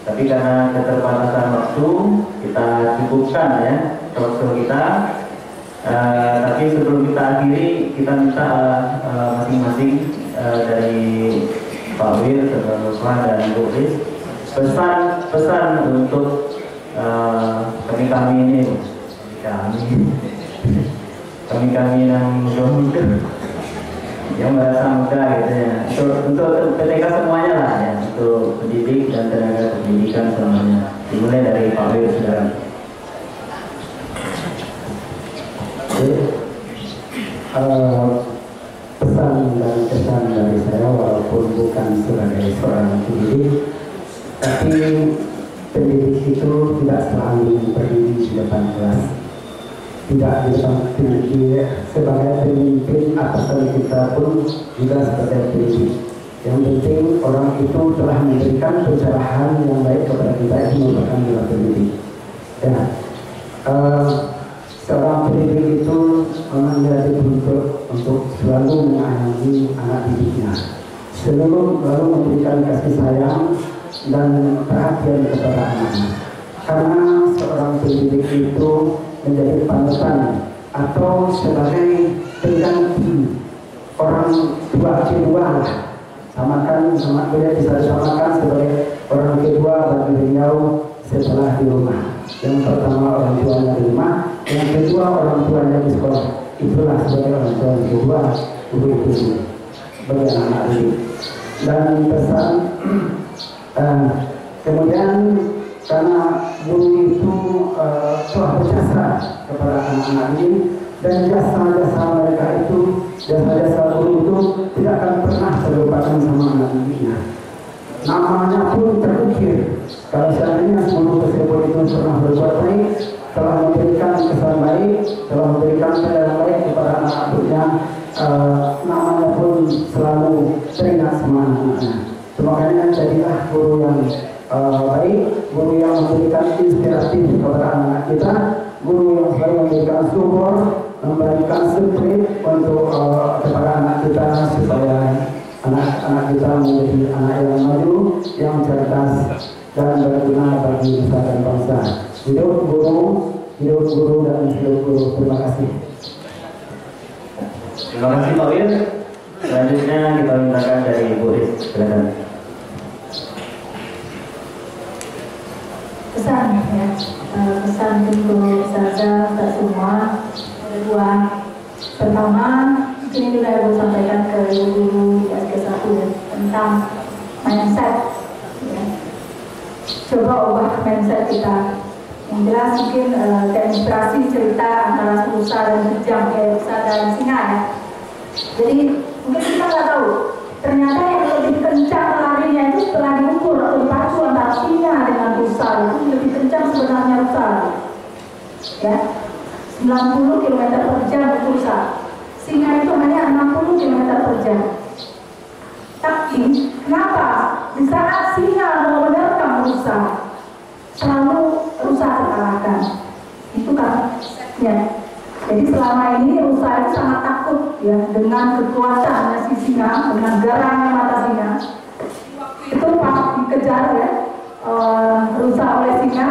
tapi karena keterbatasan waktu kita cukupkan ya talkshow kita. Tapi sebelum kita akhiri, kita minta masing-masing dari Pak Wir, Saudara Nuswan dan Bu Riz pesan untuk kami ini, kami yang muda, yang merasa muda gitu ya, untuk PTK semuanya lah ya, untuk pendidik dan tenaga pendidikan semuanya. Dimulai dari Pak Wir, saudara. Pesan dan kesan dari saya, walaupun bukan sebagai seorang pendidik, tapi pendidik itu tidak selalu berdiri di depan kelas, tidak di depan pendidik sebagai pemimpin atasan kita pun juga sebagai pendidik. Yang penting orang itu telah memberikan pencerahan yang baik kepada kita, itu merupakan juga pendidik. Ya, seorang pendidik itu memang menjadi bentuk untuk selalu menyayangi anak didiknya, selalu memberikan kasih sayang dan perhatian kepada anaknya. Karena seorang pendidik itu menjadi panutan atau sebagai pengganti orang tua kedua, sama boleh bisa disamakan sebagai orang kedua bagi beliau setelah di rumah. Yang pertama orang tuanya di rumah, yang kedua orang tuanya di sekolah. Itulah sebagai orang tua yang kedua, guru itu bagi anak didik. Dan pesan kemudian karena guru itu telah berjasa kepada anak-anak ini, dan jasa-jasa mereka itu, jasa-jasa guru itu tidak akan pernah terlupakan sama anak didiknya. Namanya pun terukir. Kalau seandainya guru tersebut itu pernah berbuat baik, telah memberikan kesan baik, telah memberikan pelayanan baik kepada anak-anaknya, namanya pun selalu teringat sama anak-anaknya. Makanya jadilah guru yang baik, guru yang memberikan inspiratif kepada anak-anak kita, guru yang selalu memberikan support, memberikan support untuk kepada anak kita supaya anak-anak kita menjadi anak yang maju, yang cerdas dan berguna bagi nusa dan bangsa. Hidup guru dan hidup guru. Terima kasih. Terima kasih Pak Wir. Selanjutnya kita mintakan dari Bu Riz. Silakan. Pesan ya, pesan untuk saja kita semua ada dua. Pertama, ini juga saya sampaikan ke guru di SK1 ya, tentang mindset ya. Coba ubah mindset kita. Yang jelas mungkin demonstrasi cerita antara rusa dan kejam, rusa dan singa ya. Jadi mungkin kita nggak tahu, ternyata yang lebih kencang larinya itu setelah diukur atau dipacu antara singa dengan rusa, itu lebih kencang sebenarnya rusa ya, 90 km per jam untuk rusa. Singa itu hanya 60 km per jam. Tapi kenapa di saat singa mau menerkam rusa, selalu rusa terkalahkan? Itu kan ya. Jadi selama ini rusa itu sangat takut ya dengan kekuatannya si singa, dengan garangnya mata singa. Itu pas dikejar ya rusa oleh singa.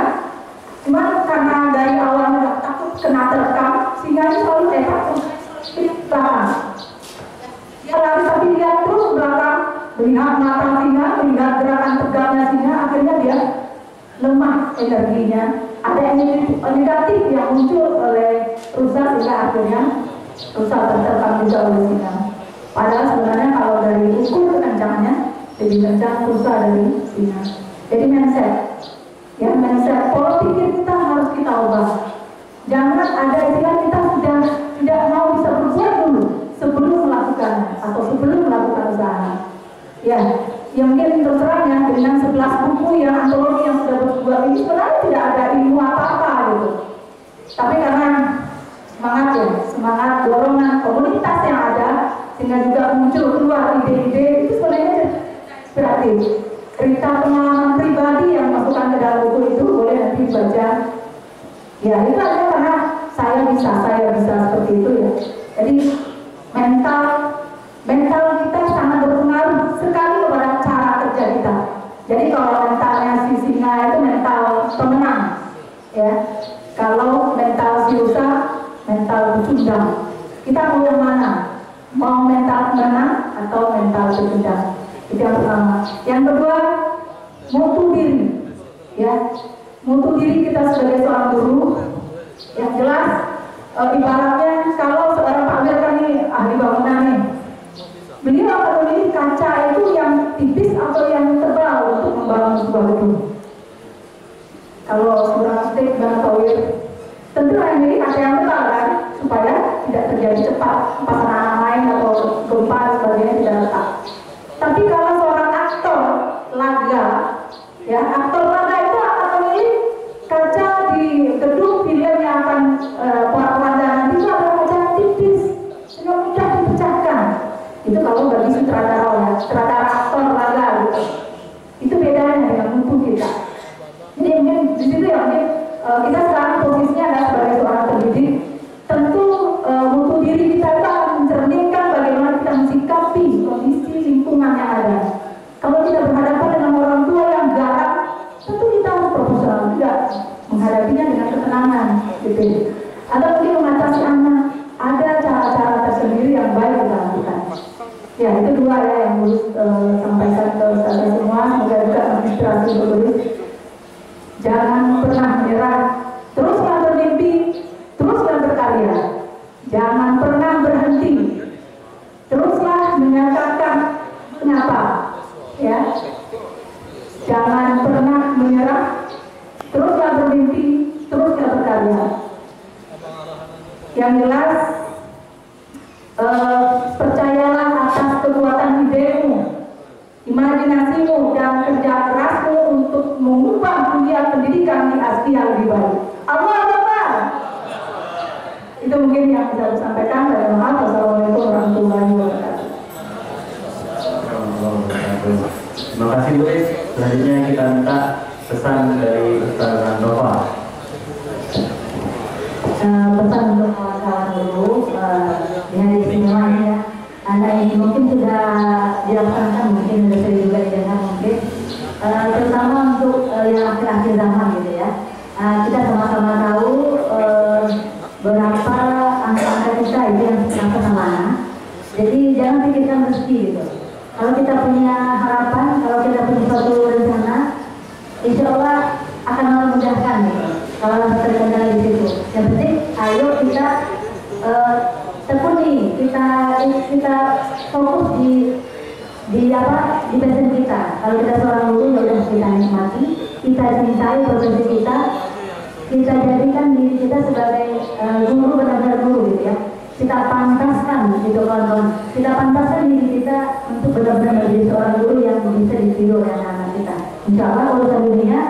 Cuma karena dari awal nggak takut kena terkam, singa itu selalu takut di belakang. Dia lari tapi lihat terus belakang, melihat mata singa, melihat gerakan tegaknya singa, akhirnya dia lemah energinya. Ada energi negatif yang muncul oleh rusa sehingga akhirnya rusa terkam juga oleh singa. Padahal sebenarnya kalau dari ukur kekencangannya lebih kencang rusa dari singa. Jadi mindset, ya mindset pola pikir kita harus kita ubah. Jangan ada istilah kita sudah tidak mau bisa berbuat dulu sebelum melakukan atau sebelum melakukan usaha. Ya, yang mungkin terserahnya dengan 11 buku yang antologi yang sudah berbuat ini sebenarnya tidak ada ilmu apa-apa gitu. Tapi karena semangat ya, semangat dorongan komunitas yang ada sehingga juga muncul keluar ide-ide itu sebenarnya inspiratif. Cerita pengalaman pribadi yang masukkan ke dalam buku itu boleh nanti dibaca. Ya itu aja karena saya bisa seperti itu ya. Jadi mental kita sangat berpengaruh sekali kepada cara kerja kita. ya. Kalau mental Siusa, mental pecundang, kita mau yang mana? Mau mental menang atau mental pecundang? Itu yang pertama. Yang kedua, mutu diri, ya. Mutu diri kita sebagai seorang guru, yang jelas ibaratnya kalau seorang Pak Amir kan ini ahli bangunan nih, beliau akan memilih kaca itu yang tipis atau yang tebal untuk membangun sebuah gedung. Kalau seorang arsitek dan tawir, tentu yang ini kaca yang tebal kan, supaya tidak terjadi cepat pasangan lain atau gempa dan sebagainya tidak retak. Tapi kalau seorang aktor laga, ya aktor laga itu akan memilih kaca di gedung film yang akan perancangan itu adalah kaca yang tipis sehingga mudah dipecahkan. Itu kalau bagi sutradara, ya sutradara aktor laga gitu. Itu bedanya dengan mutu kita. Jadi mungkin di situ ya mungkin kita sekarang posisinya adalah sebagai seorang pendidik. Tentu mutu diri kita itu akan mencerminkan bagaimana kita mensikapi kondisi lingkungan yang ada. Kalau kita berhadapan dengan orang tua yang galak, tentu kita harus profesional juga menghadapinya dengan ketenangan, gitu. Atau mungkin mengatasi anak, ada cara-cara tersendiri yang baik kita lakukan. Ya itu dua ya yang harus sampaikan ke saudara semua, semoga juga menginspirasi bertulis. Jangan pernah menyerah, teruslah bermimpi, teruslah berkarya. Jangan pernah berhenti, teruslah menyatakan kenapa, ya. Jangan pernah menyerah, teruslah bermimpi, teruslah berkarya. Yang jelas, percayalah atas kekuatan idemu, imajinasimu dan kerja kerasmu untuk mengubah dunia pendidikan di Asia lebih baik. Allahu Akbar. Itu mungkin yang bisa saya sampaikan. Wassalamualaikum warahmatullahi wabarakatuh. Terima kasih Bu. Selanjutnya kita minta pesan dari Ustaz Nova. Pesan untuk kawan-kawan dulu di hari istimewa ini ya. Anda ini mungkin sudah dilaksanakan, mungkin sudah sering juga didengar mungkin, terutama untuk yang akhir-akhir zaman gitu ya. Kita sama-sama tahu berapa angka-angka kita itu yang sampai mana. Jadi jangan pikirkan rezeki gitu. Kalau kita punya harapan, kalau kita punya suatu rencana, insya Allah akan memudahkan gitu. Kalau terkendali di situ, yang penting ayo kita tekuni, kita fokus di passion kita. Kalau kita seorang guru, ya udah kita nikmati, kita cintai profesi kita jadikan diri kita sebagai guru, benar-benar guru gitu ya. Kita pantaskan gitu kawan-kawan, kita pantaskan diri kita untuk benar-benar menjadi seorang guru yang bisa ditiru oleh anak-anak kita. Insya Allah urusan dunia,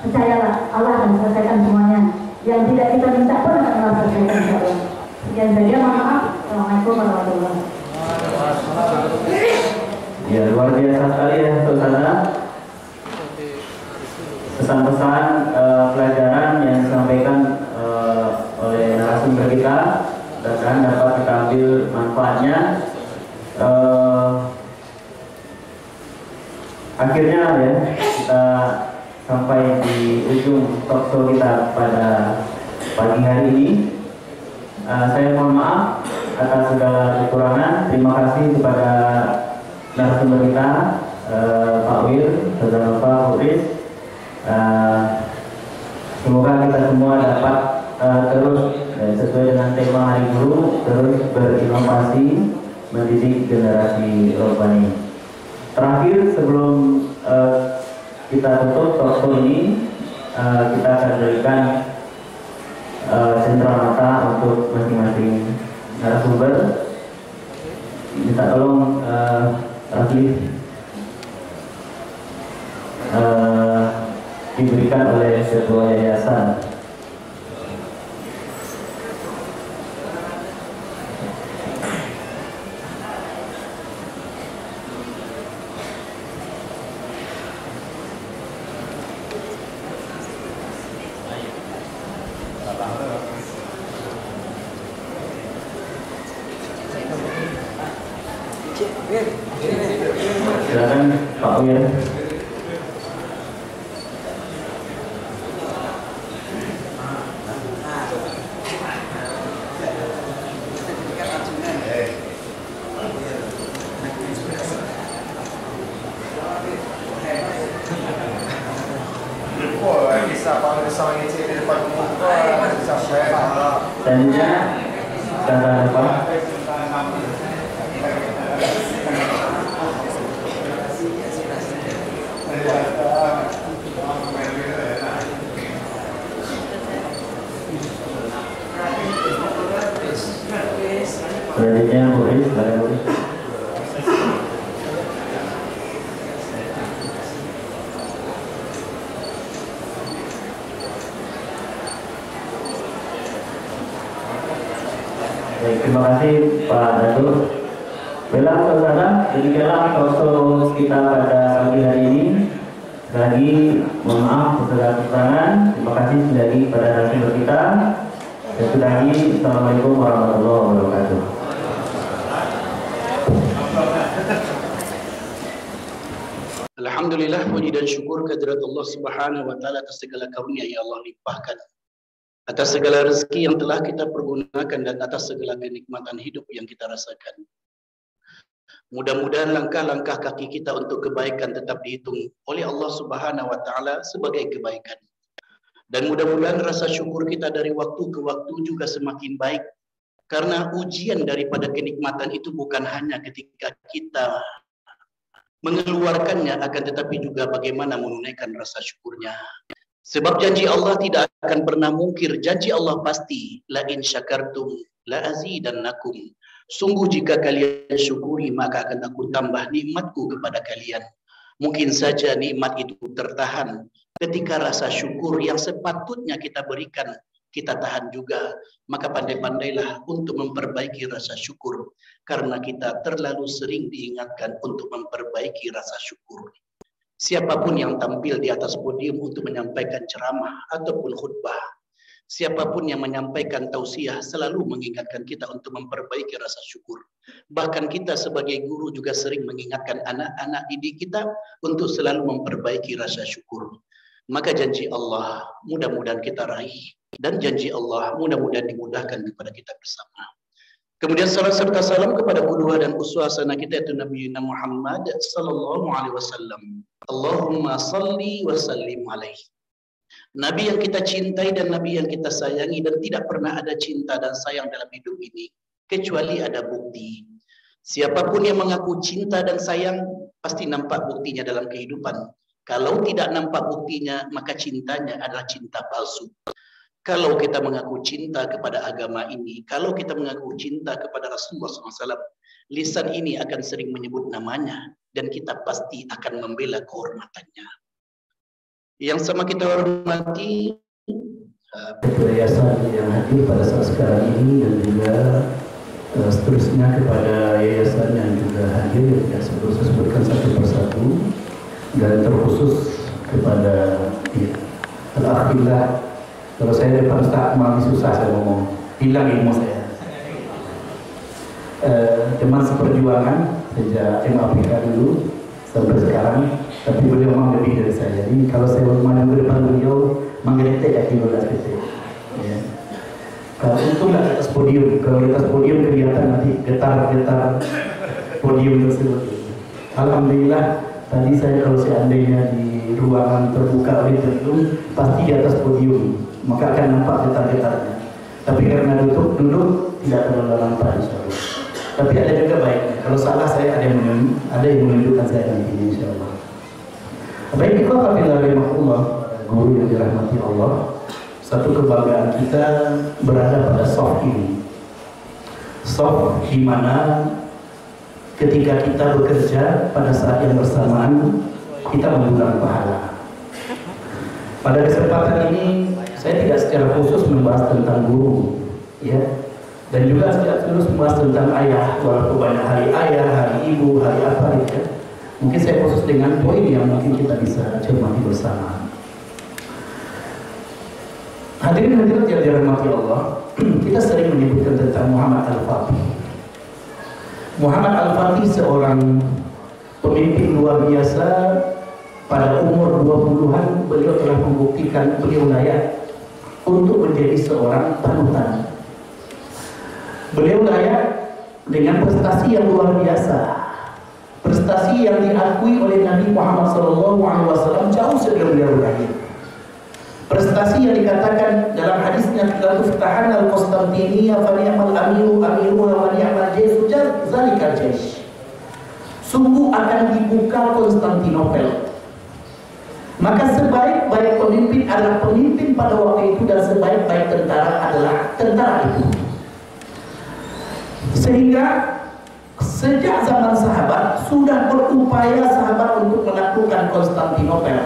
percayalah Allah akan selesaikan semuanya. Yang tidak kita minta pun akan Allah selesaikan insya Allah. Sekian saja, mohon maaf. Assalamualaikum warahmatullahi wabarakatuh. Ya, luar biasa sekali ya untuk sana. Pesan-pesan pelajaran yang disampaikan oleh narasumber kita, dan dapat kita ambil manfaatnya. Akhirnya ya kita sampai di ujung talkshow kita pada pagi hari ini. Saya mohon maaf atas segala kekurangan. Terima kasih kepada narasumber kita, Pak Wir, Saudara Nova, Furis. Semoga kita semua dapat terus sesuai dengan tema Hari Guru, terus berinovasi mendidik generasi robbani. Terakhir sebelum kita tutup talkshow ini, kita akan berikan cendera mata untuk masing-masing narasumber. Minta tolong Rafli diberikan oleh ketua yayasan. Silakan Pak Wir. Selanjutnya cara apa? Selanjutnya Boris, boleh Boris. Baik, terima kasih Pak Datuk. Baiklah saudara, demikianlah klausul kita pada pagi hari ini. Lagi mohon maaf segala kekurangan. Terima kasih sekali lagi pada narasumber kita. Dan sudah lagi, Assalamualaikum warahmatullahi wabarakatuh. Alhamdulillah, puji dan syukur kehadirat Allah Subhanahu wa taala atas segala karunia yang Allah limpahkan, atas segala rezeki yang telah kita pergunakan, dan atas segala kenikmatan hidup yang kita rasakan. Mudah-mudahan langkah-langkah kaki kita untuk kebaikan tetap dihitung oleh Allah Subhanahu wa taala sebagai kebaikan. Dan mudah-mudahan rasa syukur kita dari waktu ke waktu juga semakin baik, karena ujian daripada kenikmatan itu bukan hanya ketika kita mengeluarkannya, akan tetapi juga bagaimana menunaikan rasa syukurnya. Sebab janji Allah tidak akan pernah mungkir. Janji Allah pasti, la in syakartum la azidannakum. Sungguh jika kalian syukuri, maka akan aku tambah nikmatku kepada kalian. Mungkin saja nikmat itu tertahan ketika rasa syukur yang sepatutnya kita berikan kita tahan juga. Maka pandai-pandailah untuk memperbaiki rasa syukur, karena kita terlalu sering diingatkan untuk memperbaiki rasa syukur. Siapapun yang tampil di atas podium untuk menyampaikan ceramah ataupun khutbah, siapapun yang menyampaikan tausiah selalu mengingatkan kita untuk memperbaiki rasa syukur. Bahkan kita sebagai guru juga sering mengingatkan anak-anak didik kita untuk selalu memperbaiki rasa syukur. Maka janji Allah mudah-mudahan kita raih, dan janji Allah mudah-mudahan dimudahkan kepada kita bersama. Kemudian salam serta salam kepada qudwah dan uswah sana kita, yaitu Nabi Muhammad sallallahu alaihi wasallam. Allahumma salli wa sallim alaihi. Nabi yang kita cintai dan Nabi yang kita sayangi, dan tidak pernah ada cinta dan sayang dalam hidup ini kecuali ada bukti. Siapapun yang mengaku cinta dan sayang pasti nampak buktinya dalam kehidupan. Kalau tidak nampak buktinya, maka cintanya adalah cinta palsu. Kalau kita mengaku cinta kepada agama ini, kalau kita mengaku cinta kepada Rasulullah SAW, lisan ini akan sering menyebut namanya, dan kita pasti akan membela kehormatannya. Yang sama kita hormati yayasan yang hadir pada saat sekarang ini, dan juga seterusnya kepada yayasan yang juga hadir, yang sebutkan satu persatu, dan terkhusus kepada Al-Akhillah. Kalau saya depan Ustaz malah susah saya ngomong, hilang ilmu saya. Teman seperjuangan sejak MAPK dulu sampai sekarang, tapi beliau memang lebih dari saya. Jadi kalau saya memandang ke depan beliau, menggeletek kaki beliau gitu. Ya. Kalau untunglah di atas podium, kalau di atas podium kelihatan nanti getar-getar podium tersebut. Alhamdulillah, tadi saya kalau seandainya di ruangan terbuka auditorium, pasti di atas podium, maka akan nampak getar-getarnya. Tapi karena duduk tidak terlalu nampak, insyaallah. Tapi ada juga baiknya. Kalau salah saya ada yang menunjukkan saya nanti, insyaallah. Baik, ikhwah fillah, guru yang dirahmati Allah, satu kebanggaan kita berada pada soft ini. Soft di mana ketika kita bekerja pada saat yang bersamaan kita mengulang pahala. Pada kesempatan ini saya tidak secara khusus membahas tentang guru, ya, dan juga tidak khusus membahas tentang ayah, walaupun banyak hari ayah, hari ibu, hari apa, ya. Mungkin saya khusus dengan poin yang mungkin kita bisa cermati bersama. Hadirin hadirat yang dirahmati Allah, kita sering menyebutkan tentang Muhammad Al-Fatih. Muhammad Al-Fatih seorang pemimpin luar biasa. Pada umur 20-an beliau telah membuktikan beliau layak untuk menjadi seorang panutan. Beliau layak dengan prestasi yang luar biasa. Prestasi yang diakui oleh Nabi Muhammad SAW jauh sebelum beliau lahir. Prestasi yang dikatakan dalam hadisnya la tuftahanna al-Qustantiniya fa ni'mal amiru amiruha wa ni'mal jaysu zalikal jaysh. Sungguh akan dibuka Konstantinopel. Maka sebaik-baik pemimpin adalah pemimpin pada waktu itu, dan sebaik-baik tentara adalah tentara itu. Sehingga sejak zaman sahabat sudah berupaya sahabat untuk menaklukkan Konstantinopel.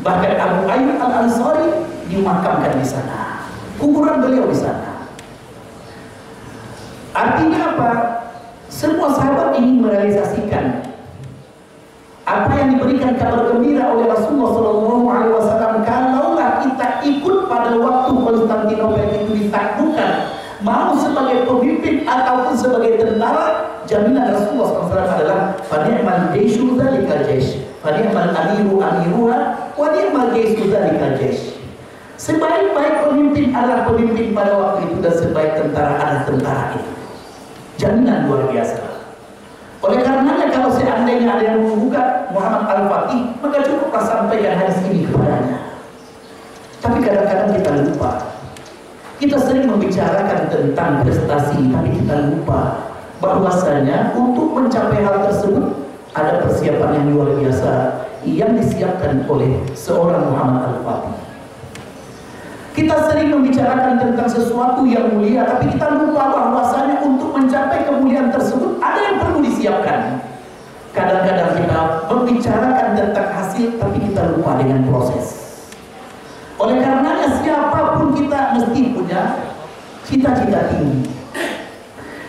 Bahkan Abu Ayyub Al-Ansari dimakamkan di sana, kuburan beliau di sana. Artinya apa? Semua sahabat ingin merealisasikan apa yang diberikan kabar gembira oleh Rasulullah SAW. Kalaulah kita ikut pada waktu Konstantinopel itu ditaklukkan, mau sebagai pemimpin ataupun sebagai tentara, jaminan Rasulullah SAW adalah fani'mal jayshu dzalikal jaysh, fani'mal amiru amiruha wa ni'mal jaysu dzalikal jaysh. Sebaik-baik pemimpin adalah pemimpin pada waktu itu, dan sebaik tentara adalah tentara itu. Jaminan luar biasa. Oleh karenanya kalau seandainya ada yang membuka Muhammad Al-Fatih, maka cukuplah sampaikan hadis ini kepadanya. Tapi kadang-kadang kita lupa. Kita sering membicarakan tentang prestasi, tapi kita lupa bahwasanya untuk mencapai hal tersebut ada persiapan yang luar biasa yang disiapkan oleh seorang Muhammad Al-Fatih. Kita sering membicarakan tentang sesuatu yang mulia, tapi kita lupa bahwasanya untuk mencapai kemuliaan tersebut ada yang perlu disiapkan. Kadang-kadang kita membicarakan tentang hasil, tapi kita lupa dengan proses. Oleh karenanya siapapun kita mesti punya cita-cita tinggi.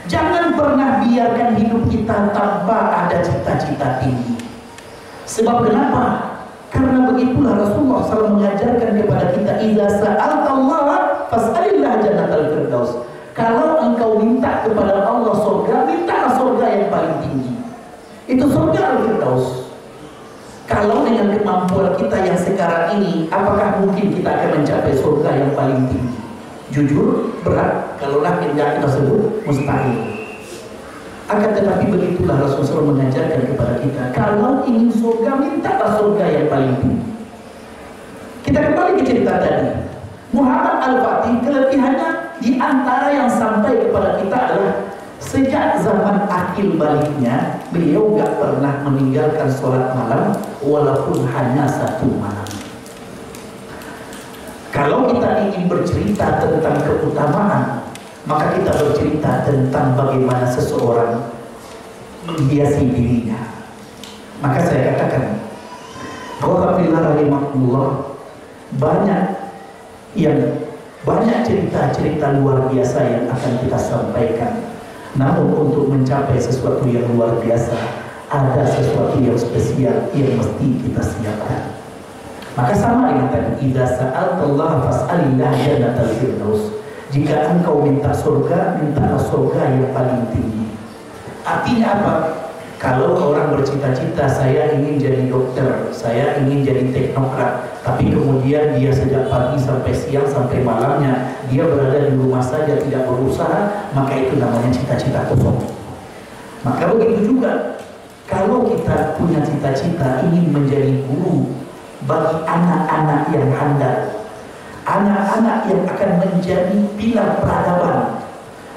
Jangan pernah biarkan hidup kita tanpa ada cita-cita tinggi. Sebab kenapa? Karena begitulah Rasulullah SAW mengajarkan kepada kita, idza sa'altallaha fas'alillah jannatal firdaus. Kalau engkau minta kepada Allah surga, mintalah surga yang paling tinggi. Itu surga al-firdaus. Kalau dengan kemampuan kita yang sekarang ini, apakah mungkin kita akan mencapai surga yang paling tinggi? Jujur, berat. Kalaulah tidak kita sebut mustahil. Akan tetapi begitulah Rasulullah mengajarkan kepada kita, kalau ingin surga, mintalah surga yang paling tinggi. Kita kembali ke cerita tadi. Muhammad Al-Fatih, kelebihannya di antara yang sampai kepada kita adalah sejak zaman akhir baliknya, beliau gak pernah meninggalkan sholat malam walaupun hanya satu malam. Kalau kita ingin bercerita tentang keutamaan, maka kita bercerita tentang bagaimana seseorang menghiasi dirinya. Maka saya katakan, Alhamdulillah rahimahullah, banyak cerita-cerita luar biasa yang akan kita sampaikan. Namun untuk mencapai sesuatu yang luar biasa, ada sesuatu yang spesial yang mesti kita siapkan. Maka sama dengan tadi, idza sa'altallaha fas'alillah jannatal firdaus. Jika engkau minta surga, mintalah surga yang paling tinggi. Artinya apa? Kalau orang bercita-cita, saya ingin jadi dokter, saya ingin jadi teknokrat, tapi kemudian dia sejak pagi sampai siang sampai malamnya dia berada di rumah saja, tidak berusaha, maka itu namanya cita-cita kosong. Maka begitu juga kalau kita punya cita-cita ingin menjadi guru bagi anak-anak yang handal, anak-anak yang akan menjadi pilar peradaban,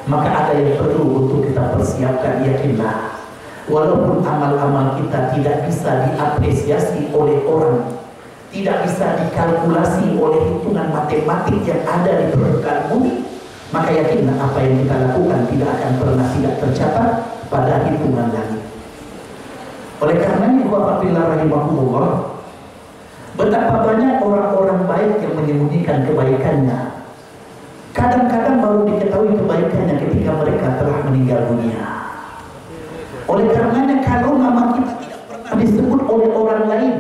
maka ada yang perlu untuk kita persiapkan. Yakinlah, walaupun amal-amal kita tidak bisa diapresiasi oleh orang, tidak bisa dikalkulasi oleh hitungan matematik yang ada di permukaan bumi, maka yakinlah apa yang kita lakukan tidak akan pernah tidak tercatat pada hitungan langit. Oleh karenanya, wa'afillah rahimahullah, betapa banyak orang-orang baik yang menyembunyikan kebaikannya. Kadang-kadang baru diketahui kebaikannya ketika mereka telah meninggal dunia. Oleh karenanya, kalau nama kita tidak pernah disebut oleh orang lain,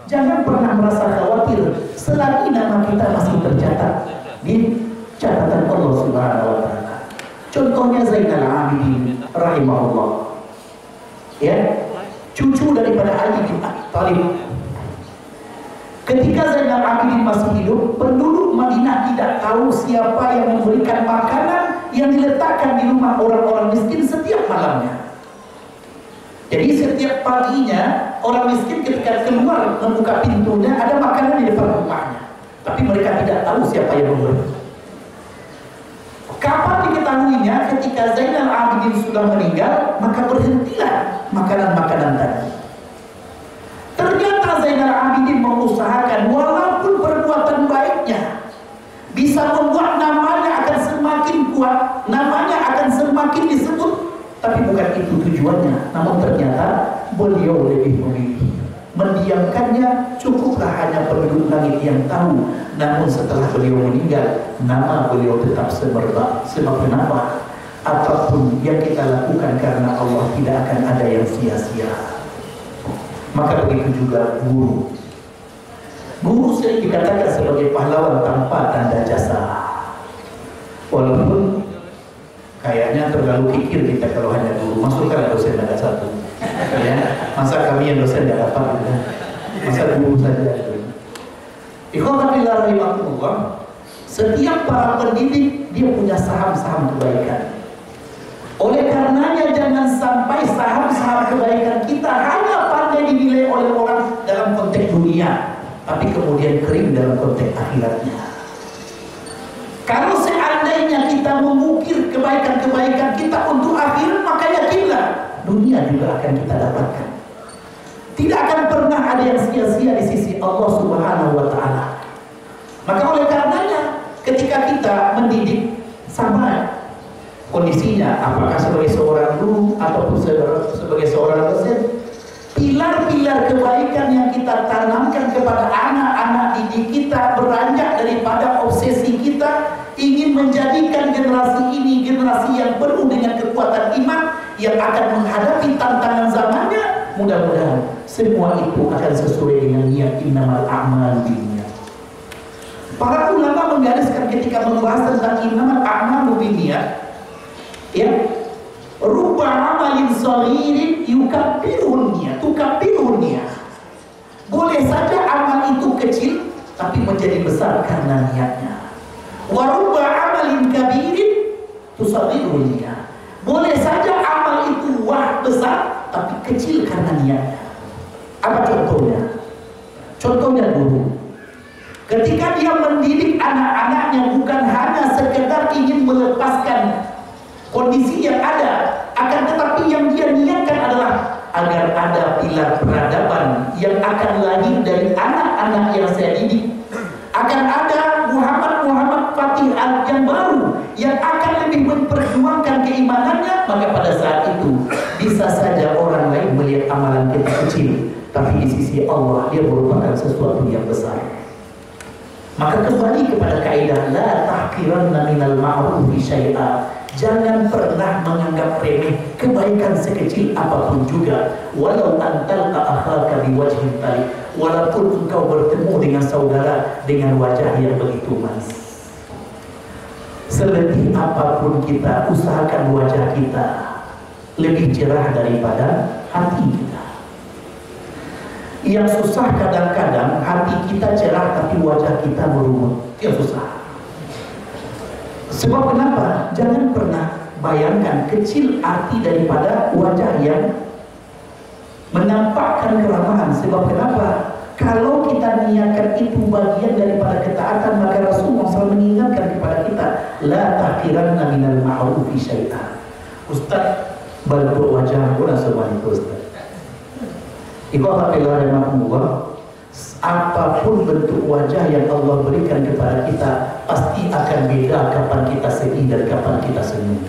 jangan pernah merasa khawatir selagi nama kita masih tercatat di catatan Allah Subhanahu wa taala. Contohnya Zainal Abidin rahimahullah. Ya, cucu daripada Ali bin Abi Thalib. Ketika Zainal Abidin masih hidup, penduduk Madinah tidak tahu siapa yang memberikan makanan yang diletakkan di rumah orang-orang miskin setiap malamnya. Jadi setiap paginya orang miskin ketika keluar membuka pintunya ada makanan di depan rumahnya, tapi mereka tidak tahu siapa yang memberi. ketika Zainal Abidin sudah meninggal, maka berhentilah makanan-makanan tadi. Ternyata Zainal Abidin mengusahakan, walaupun perbuatan baiknya bisa membuat namanya akan semakin kuat, namanya akan semakin disebut, tapi bukan itu tujuannya. Namun ternyata beliau lebih memilih mendiamkannya, cukuplah hanya penduduk langit yang tahu. Namun setelah beliau meninggal, nama beliau tetap semerbak. Sebab kenapa? Apapun yang kita lakukan karena Allah, tidak akan ada yang sia-sia. Maka begitu juga guru. Guru sering dikatakan sebagai pahlawan tanpa tanda jasa. Walaupun kayaknya terlalu kikir kita kalau hanya guru. Masukkan dosen ada satu. Ya, masa kami yang dosen tidak dapat, ya. Masa guru saja. Ikhwanabillah rahimakumullah. Setiap para pendidik dia punya saham-saham kebaikan. Oleh karenanya jangan sampai saham-saham kebaikan kita hanya pandai dinilai oleh orang dalam konteks dunia, tapi kemudian kering dalam konteks akhiratnya. Kalau seandainya kita mengukir kebaikan-kebaikan kita untuk akhirat, maka yakinlah dunia juga akan kita dapatkan. Tidak akan pernah ada yang sia-sia di sisi Allah Subhanahu wa Ta'ala. Maka oleh karenanya ketika kita mendidik, sama kondisinya, apakah sebagai seorang guru ataupun sebagai seorang dosen, pilar-pilar kebaikan yang kita tanamkan kepada anak-anak didik kita beranjak daripada obsesi kita ingin menjadikan generasi ini generasi yang penuh dengan kekuatan iman yang akan menghadapi tantangan zamannya. Mudah-mudahan semua itu akan sesuai dengan niat, innamal a'malu binniyat. Para ulama menggariskan ketika membahas tentang innamal a'malu binniyat, ya, rubba amalin saghirin yukabbirun niyat, tukabbirun niyat. Boleh saja amal itu kecil tapi menjadi besar karena niatnya. Wa rubba amalin kabirin tusaghirun niyat. Boleh saja amal itu besar tapi kecil karena niatnya. Apa contohnya? Contohnya guru. Ketika dia mendidik anak-anaknya bukan hanya sekedar ingin melepaskan kondisi yang ada, akan tetapi yang dia niatkan adalah agar ada pilar peradaban yang akan lahir dari anak-anak yang saya didik. Akan ada Muhammad Fatih yang baru yang akan lebih memperjuangkan keimanannya. Maka pada saat itu bisa saja orang lain melihat amalan kita kecil, tapi di sisi Allah dia merupakan sesuatu yang besar. Maka kembali kepada kaidah la tahqiranna minal ma'rufi syai'a. Jangan pernah menganggap remeh kebaikan sekecil apapun juga. Walau antalqa akhaka biwajhin talib. Walaupun engkau bertemu dengan saudara dengan wajah yang begitu manis. Seletih apapun kita, usahakan wajah kita lebih cerah daripada hati kita. Yang susah kadang-kadang hati kita cerah tapi wajah kita merungut. Yang susah. Sebab kenapa? Jangan pernah bayangkan kecil arti daripada wajah yang menampakkan keramahan. Sebab kenapa? Kalau kita niatkan itu bagian daripada ketaatan, maka Rasulullah SAW mengingatkan kepada kita, la tahqiranna minal ma'rufi syai'an. Ustaz, bantu wajah aku dan semua itu Ustaz. Ikhwanabillah rahimakumullah. Apapun bentuk wajah yang Allah berikan kepada kita, pasti akan beda kapan kita sedih dan kapan kita senyum.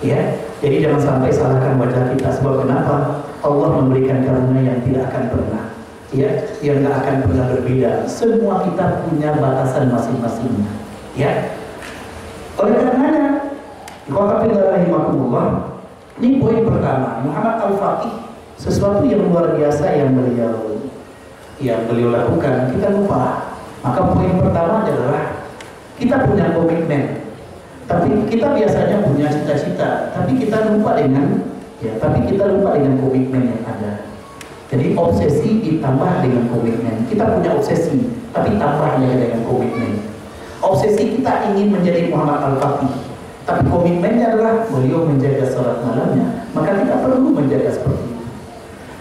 Ya, jadi jangan sampai salahkan wajah kita. Sebab kenapa? Allah memberikan karunia yang tidak akan pernah, ya, yang tidak akan pernah berbeda. Semua kita punya batasan masing-masing. Ya, oleh karenanya, ini poin pertama. Muhammad Al-Fatih, sesuatu yang luar biasa yang beliau lakukan, kita lupa. Maka poin pertama adalah kita punya komitmen, tapi kita biasanya punya cita-cita, tapi kita lupa dengan komitmen yang ada. Jadi obsesi ditambah dengan komitmen. Kita punya obsesi, tapi tambahnya dengan komitmen. Obsesi kita ingin menjadi Muhammad Al-Fatih, tapi komitmennya adalah beliau menjaga salat malamnya. Maka kita perlu menjaga seperti itu.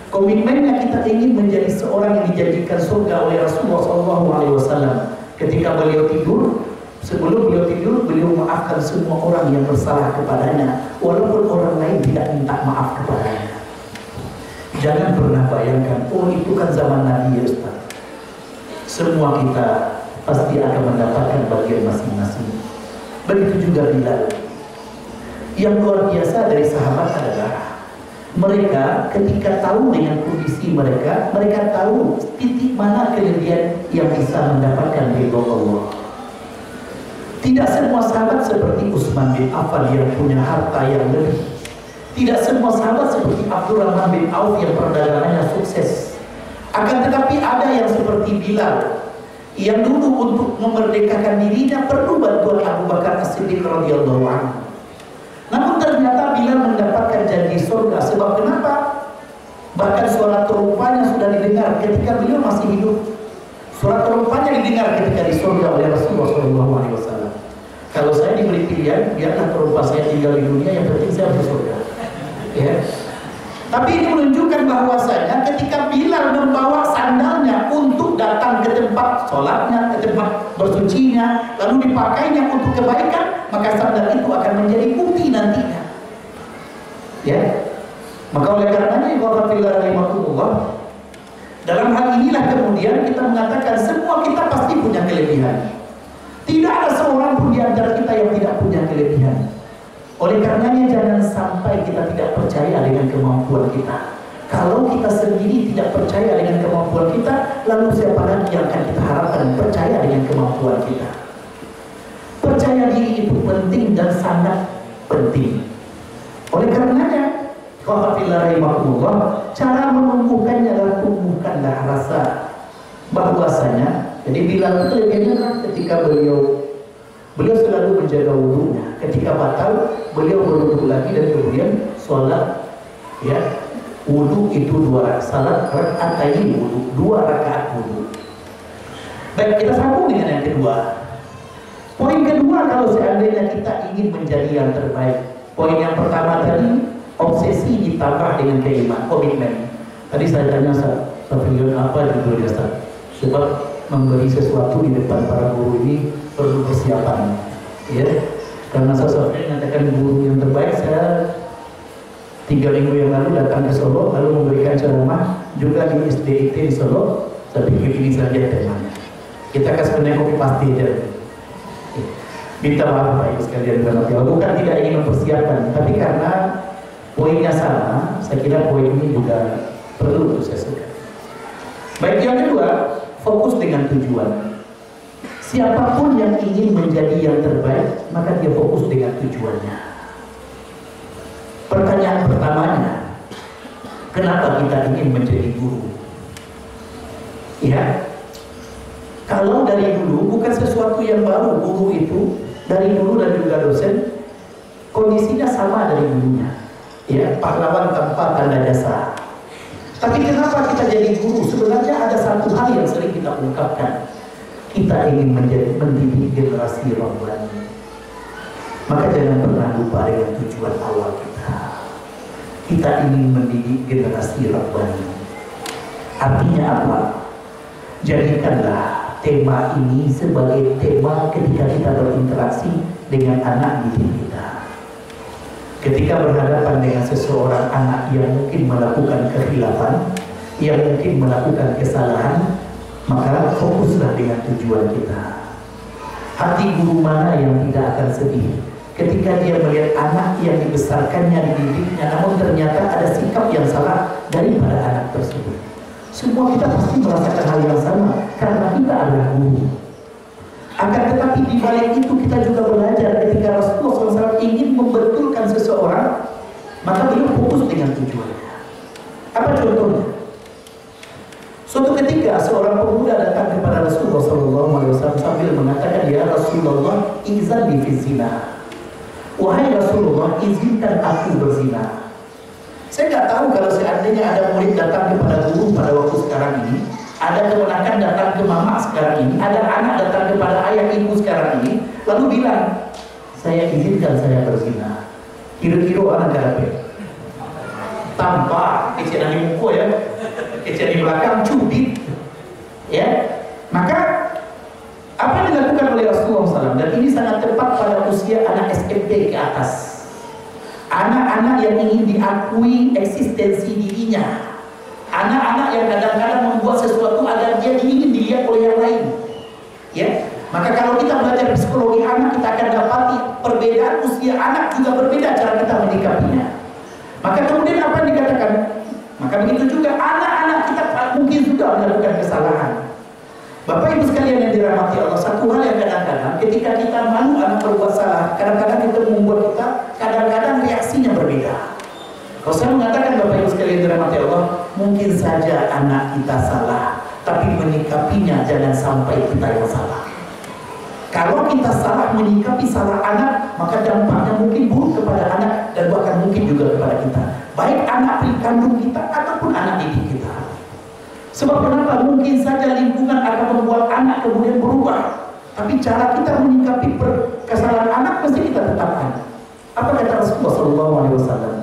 Komitmennya kita ingin menjadi seorang yang dijanjikan surga oleh Rasulullah SAW. Ketika beliau tidur, Sebelum beliau tidur, beliau maafkan semua orang yang bersalah kepadanya, walaupun orang lain tidak minta maaf kepadanya. Jangan pernah bayangkan, oh itu kan zaman Nabi ya Ustaz. Semua kita pasti akan mendapatkan bagian masing-masing. Begitu juga Bilal. Yang luar biasa dari sahabat adalah mereka ketika tahu dengan kondisi mereka tahu titik mana kelebihan yang bisa mendapatkan ridho Allah. Tidak semua sahabat seperti Utsman bin Affan yang punya harta yang lebih. Tidak semua sahabat seperti Abdurrahman bin Auf yang perdagangannya sukses. Akan tetapi ada yang seperti Bilal yang dulu untuk memerdekakan dirinya perlu bantuan Abu Bakar As-Siddiq radhiyallahu anhu. Namun ternyata Bilal mendapatkan janji surga. Sebab kenapa? Bahkan suara terumpanya sudah didengar ketika beliau masih hidup. Suara terumpanya didengar ketika di surga oleh Rasulullah SAW. Kalau saya diberi pilihan, biarlah terumpa saya tinggal di dunia, yang penting saya masuk surga. Ya. Tapi ini menunjukkan bahwasanya ketika Bilal membawa sandalnya untuk datang ke tempat sholatnya, ke tempat bersucinya, lalu dipakainya untuk kebaikan, maka sandal itu akan menjadi bukti nantinya. Ya. Maka oleh karenanya dalam hal inilah kemudian kita mengatakan semua kita pasti punya kelebihan. Tidak ada seorang pun di antara kita yang tidak punya kelebihan. Oleh karenanya jangan sampai kita tidak percaya dengan kemampuan kita. Kalau kita sendiri tidak percaya dengan kemampuan kita, lalu siapa lagi yang akan kita harapkan percaya dengan kemampuan kita? Percaya diri itu penting dan sangat penting. Oleh karenanya, cara menumbuhkannya adalah tumbuhkanlah rasa bahwasanya. Jadi Bilal itu bagaimana ketika beliau selalu menjaga wudunya. Ketika batal, beliau berwudu lagi dan kemudian sholat. Ya, wudu itu 2 rakaat, salat rakaatain wudu, 2 rakaat wudu. Baik, kita sambung dengan yang kedua. Poin kedua, kalau seandainya kita ingin menjadi yang terbaik. Poin yang pertama tadi, obsesi ditambah dengan keimanan, komitmen. Tadi saya tanya Safriun apa judulnya Ustaz? Sebab memberi sesuatu di depan para guru ini perlu persiapan, ya. Karena saya mengatakan guru yang terbaik, saya 3 minggu yang lalu datang ke Solo, lalu memberikan ceramah juga di SDIT di Solo. Saya pikir ini saja temanya. Kita kasih kopi pasti aja. Minta maaf Pak Ibu sekalian, bukan tidak ingin mempersiapkan, tapi karena poinnya sama, saya kira poin ini juga perlu untuk saya sebutkan. Baik, yang kedua, fokus dengan tujuan. Siapapun yang ingin menjadi yang terbaik, maka dia fokus dengan tujuannya. Pertanyaan pertamanya, kenapa kita ingin menjadi guru? Ya, kalau dari dulu bukan sesuatu yang baru. Guru itu dari dulu dan juga dosen kondisinya sama dari dulunya. Ya, pahlawan tanpa tanda jasa. Tapi kenapa kita jadi guru? Sebenarnya ada satu hal yang sering kita ungkapkan. Kita ingin mendidik generasi Rabbani. Maka jangan pernah lupa dengan tujuan awal kita. Kita ingin mendidik generasi Rabbani. Artinya apa? Jadikanlah tema ini sebagai tema ketika kita berinteraksi dengan anak didik kita. Ketika berhadapan dengan seseorang anak yang mungkin melakukan kekhilafan, yang mungkin melakukan kesalahan, maka fokuslah dengan tujuan kita. Hati guru mana yang tidak akan sedih ketika dia melihat anak yang dibesarkannya, dididiknya, namun ternyata ada sikap yang salah daripada anak tersebut. Semua kita pasti merasakan hal yang sama karena kita adalah guru. Akan tetapi di balik itu kita juga belajar ketika Rasulullah SAW ingin membetulkan seseorang, maka beliau fokus dengan tujuannya. Apa contohnya? Suatu ketika seorang pemuda datang kepada Rasulullah SAW sambil mengatakan, ya Rasulullah, izan li fi zina. Wahai Rasulullah, izinkan aku berzina. Saya nggak tahu kalau seandainya ada murid datang kepada guru pada waktu sekarang ini, ada keponakan datang ke mama sekarang ini, ada anak datang kepada ayah ibu sekarang ini, lalu bilang, saya izinkan saya berzina. Kira-kira anak karape. Tanpa kecil di muka ya, kecil di belakang cubit, ya. Maka apa yang dilakukan oleh Rasulullah SAW, dan pada usia anak SMP ke atas. Anak-anak yang ingin diakui eksistensi dirinya. Anak-anak yang kadang-kadang membuat sesuatu agar dia ingin dilihat oleh yang lain. Ya, maka kalau kita belajar psikologi anak, kita akan dapati perbedaan usia anak juga berbeda cara kita menyikapinya. Maka kemudian apa yang dikatakan? Maka begitu juga anak-anak kita mungkin sudah melakukan kesalahan. Bapak Ibu sekalian yang dirahmati Allah, satu hal yang kadang-kadang ketika kita malu anak berbuat salah, kadang-kadang kita membuat kita kadang-kadang reaksinya berbeda. Kalau saya mengatakan Bapak Ibu sekalian yang dirahmati Allah, mungkin saja anak kita salah, tapi menyikapinya jangan sampai kita yang salah. Kalau kita salah menyikapi salah anak, maka dampaknya mungkin buruk kepada anak dan bahkan mungkin juga kepada kita, baik anak kandung kita ataupun anak didik kita. Sebab kenapa? Mungkin saja lingkungan akan membuat anak kemudian berubah, tapi cara kita menyikapi kesalahan anak mesti kita tetapkan. Apa kata Rasulullah SAW?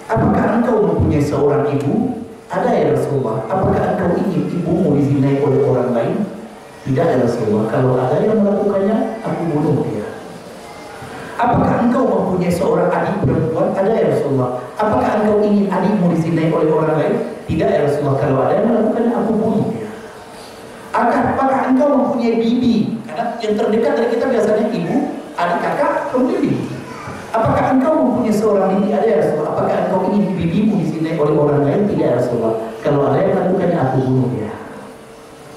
Apakah engkau mempunyai seorang ibu? Ada ya Rasulullah. Apakah engkau ingin ibumu dizinai oleh orang lain? Tidak ya Rasulullah. Kalau ada yang melakukannya, aku bunuh dia. Apakah engkau mempunyai seorang adik perempuan? Ada ya Rasulullah. Apakah engkau ingin adikmu dizinai oleh orang lain? Tidak ya Rasulullah. Kalau ada yang melakukannya, aku bunuh dia. Apakah engkau mempunyai bibi? Karena yang terdekat dari kita biasanya ibu, adik, kakak, kemudian bibi. Apakah engkau mempunyai seorang bibi? Ada ya Rasulullah. Apakah engkau ingin bibimu dizinai oleh orang lain? Tidak ya Rasulullah. Kalau ada yang melakukannya, aku bunuh dia.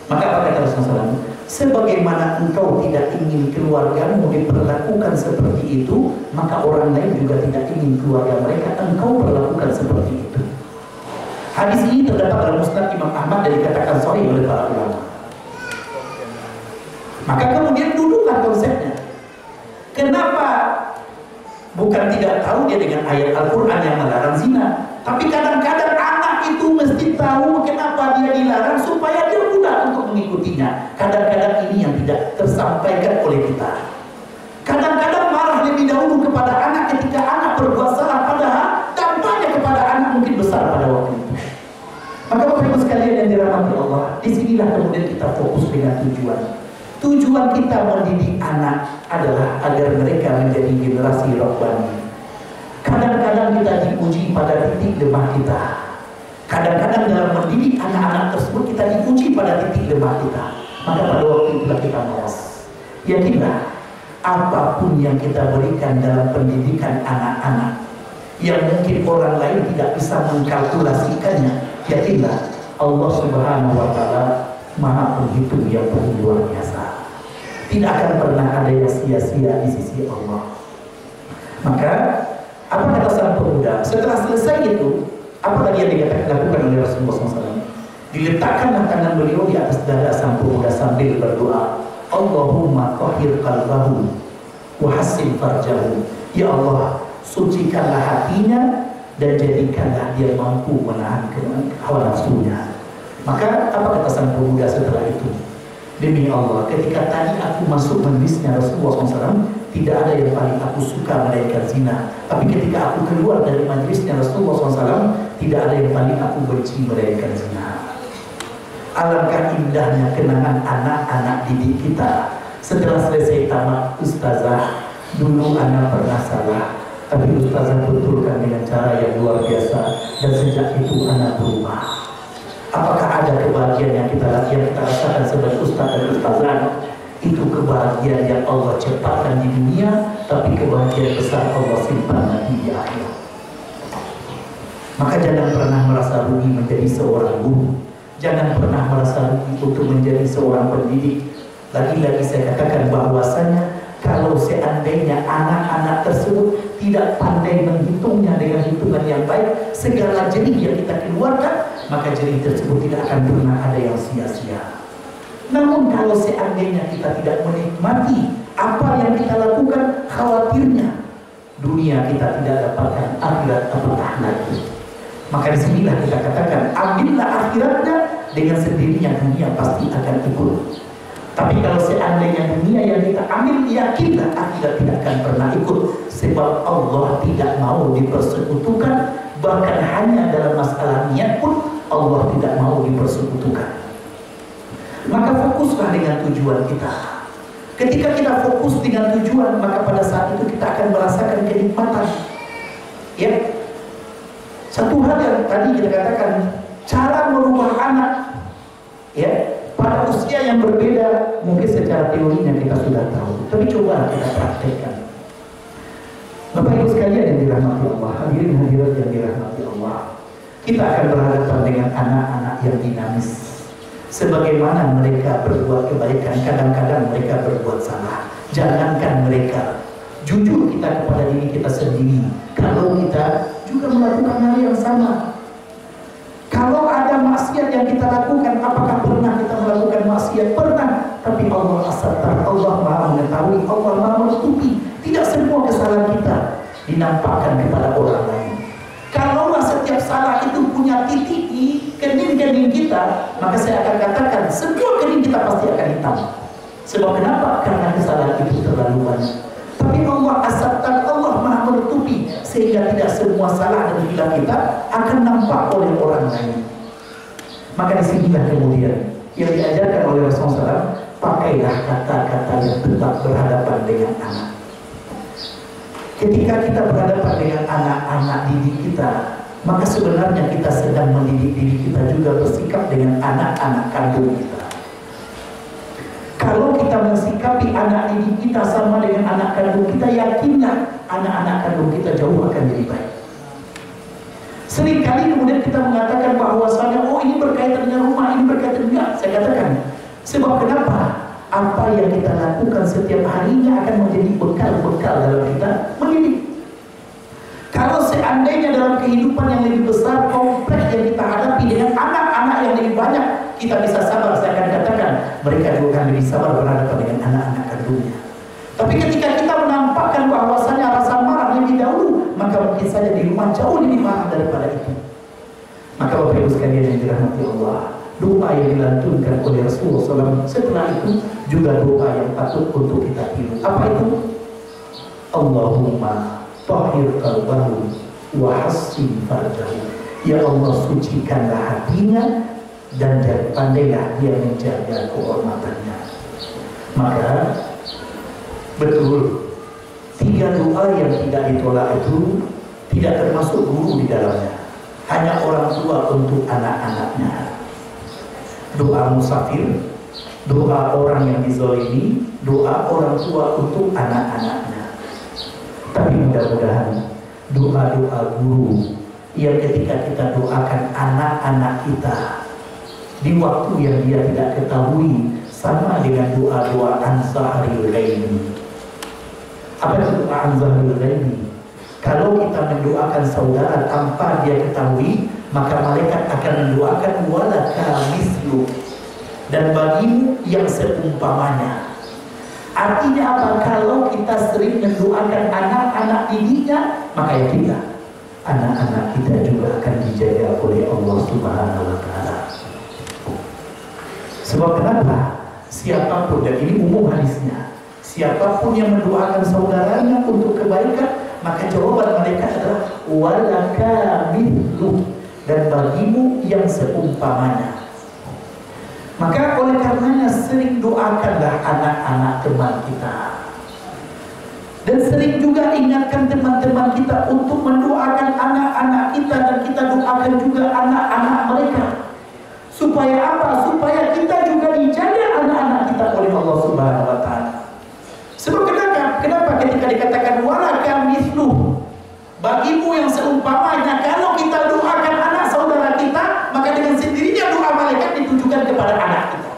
Maka apa kata Rasulullah SAW? Sebagaimana engkau tidak ingin keluargamu diperlakukan seperti itu, maka orang lain juga tidak ingin keluarga mereka engkau perlakukan seperti itu. Hadis ini terdapat dalam Musnad Imam Ahmad dan dikatakan sahih oleh para ulama. Maka kemudian duduklah konsepnya. Kenapa bukan tidak tahu dia dengan ayat Al-Quran yang melarang zina, tapi kadang-kadang anak itu mesti tahu kenapa dia dilarang supaya dia mudah untuk mengikutinya. Kadang-kadang ini yang tidak tersampaikan oleh kita. Kadang-kadang marah lebih dahulu kepada anak ketika anak berbuat salah, padahal dampaknya kepada anak mungkin besar pada waktu itu. Maka Bapak Ibu sekalian yang dirahmati Allah, disinilah kemudian kita fokus dengan tujuan. Tujuan kita mendidik anak adalah agar mereka menjadi generasi Rabbani. Kadang-kadang kita diuji pada titik lemah kita. Kadang-kadang dalam mendidik anak-anak tersebut kita diuji pada titik lemah kita. Maka pada waktu itulah kita mawas. Yakinlah, apapun yang kita berikan dalam pendidikan anak-anak yang mungkin orang lain tidak bisa mengkalkulasikannya, yakinlah Allah Subhanahu wa Ta'ala Maha Penghitung yang paling luar biasa. Tidak akan pernah ada yang sia-sia di sisi Allah. Maka apa kata sang pemuda? Setelah selesai itu, apa tadi yang dilakukan oleh Rasulullah SAW? Diletakkanlah tangan beliau di atas dada sang pemuda sambil berdoa, Allahumma tahhir qalbahu wa hassin farjahu. Ya Allah, sucikanlah hatinya dan jadikanlah dia mampu menahan hawa nafsunya. Maka apa kata sang pemuda setelah itu? Demi Allah, ketika tadi aku masuk majlisnya Rasulullah SAW, tidak ada yang paling aku suka melainkan zina. Tapi ketika aku keluar dari majlisnya Rasulullah SAW, tidak ada yang paling aku benci melainkan zina. Alangkah indahnya kenangan anak-anak didik kita. Setelah selesai tamat, Ustazah, dulu anak pernah salah, tapi Ustazah betulkan dengan cara yang luar biasa, dan sejak itu anak berubah. Apakah ada kebahagiaan yang kita rasakan sebagai ustaz dan ustazah? Itu kebahagiaan yang Allah ciptakan di dunia, tapi kebahagiaan besar Allah simpan nanti di akhirat. Maka jangan pernah merasa rugi menjadi seorang guru. Jangan pernah merasa rugi untuk menjadi seorang pendidik. Lagi-lagi saya katakan bahwasanya kalau seandainya anak-anak tersebut tidak pandai menghitungnya dengan hitungan yang baik, segala jerih yang kita keluarkan, maka jerih tersebut tidak akan pernah ada yang sia-sia. Namun kalau seandainya kita tidak menikmati apa yang kita lakukan, khawatirnya dunia kita tidak dapatkan, akhirat apakah lagi. Maka disinilah kita katakan, ambillah akhiratnya, dengan sendirinya dunia pasti akan ikut. Tapi kalau seandainya dunia yang kita ambil, yakinlah akhirat tidak akan pernah ikut. Sebab Allah tidak mau dipersekutukan, bahkan hanya dalam masalah niat pun Allah tidak mau dipersekutukan. Maka fokuslah dengan tujuan kita. Ketika kita fokus dengan tujuan, maka pada saat itu kita akan merasakan kenikmatan. Ya, satu hal yang tadi kita katakan, cara merubah anak, ya, pada usia yang berbeda, mungkin secara teorinya kita sudah tahu, tapi coba kita praktekkan. Bapak Ibu sekalian yang dirahmati Allah, hadirin hadirat yang dirahmati Allah, kita akan berhadapan dengan anak-anak yang dinamis. Sebagaimana mereka berbuat kebaikan, kadang-kadang mereka berbuat salah. Jangankan mereka, jujur kita kepada diri kita sendiri. Kalau kita juga melakukan hal yang sama, kalau ada maksiat yang kita lakukan, apakah pernah kita melakukan maksiat? Pernah. Tapi Allah as-sattar, Allah Maha mengetahui, Allah Maha menutupi. Tidak semua kesalahan kita dinampakkan kepada orang lain. Kalau setiap salah itu punya titik di kening-kening kita, maka saya akan katakan semua kening kita pasti akan hitam. Sebab kenapa? Karena kesalahan itu terlalu banyak. Tapi Allah as-sattar, Allah Maha menutupi, sehingga tidak semua salah dan hilang kita akan nampak oleh orang lain. Maka disinilah kemudian yang diajarkan oleh Rasulullah SAW, pakailah kata-kata yang tetap berhadapan dengan anak. Ketika kita berhadapan dengan anak-anak didik kita, maka sebenarnya kita sedang mendidik diri kita juga bersikap dengan anak-anak kandung kita. Kalau kita mensikapi anak didik kita sama dengan anak kandung kita, yakinlah anak-anak kandung kita jauh akan jadi baik. Seringkali kemudian kita mengatakan bahwasanya, oh ini berkaitan dengan rumah, ini berkaitan dengan, saya katakan, sebab kenapa? Apa yang kita lakukan setiap harinya akan menjadi bekal-bekal dalam kita mendidik. Kalau seandainya dalam kehidupan yang lebih besar, kompleks yang kita hadapi dengan anak-anak yang lebih banyak, kita bisa sabar, saya akan katakan mereka juga akan lebih sabar berhadapan dengan anak-anak kandungnya. Tapi ketika kita menampakkan bahwasanya rasa marah lebih dahulu, maka mungkin saja di rumah jauh lebih marah daripada itu. Maka Bapak Ibu sekalian yang dirahmati Allah, doa yang dilantunkan oleh Rasulullah SAW setelah itu juga doa yang patut untuk kita tiru. Apa itu? Allahumma tahhir qalbahu wa hassin farjahu. Ya Allah, sucikanlah hatinya dan pandailah dia menjaga kehormatannya. Maka betul, 3 doa yang tidak ditolak itu tidak termasuk guru di dalamnya, hanya orang tua untuk anak-anaknya. Doa musafir, doa orang yang dizalimi, doa orang tua untuk anak-anaknya. Tapi mudah-mudahan doa-doa guru yang ketika kita doakan anak-anak kita di waktu yang dia tidak ketahui, sama dengan doa-doa an-zahril ghaini. Apa itu doa an-zahril ghaini? Kalau kita mendoakan saudara tanpa dia ketahui, maka malaikat akan mendoakan walaka mislu, dan bagimu yang seumpamanya. Artinya apa? Kalau kita sering mendoakan anak-anak didiknya, maka yakinlah anak-anak kita juga akan dijaga oleh Allah Subhanahu wa Ta'ala. Sebab kenapa? Siapapun, dan ini umum hadisnya, siapapun yang mendoakan saudaranya untuk kebaikan, maka jawaban malaikat adalah walaka mithlu, dan bagimu yang seumpamanya. Maka oleh karenanya sering doakanlah anak-anak teman kita, dan sering juga ingatkan teman-teman kita untuk mendoakan anak-anak kita, dan kita doakan juga anak-anak mereka. Supaya apa? Supaya kita juga dijaga anak-anak kita oleh Allah Subhanahu wa Ta'ala. Sebab kenapa ketika dikatakan walaka mithlu, bagimu yang seumpamanya, kalau kita doakan anak saudara kita, maka dengan sendirinya doa malaikat ditujukan kepada anak kita.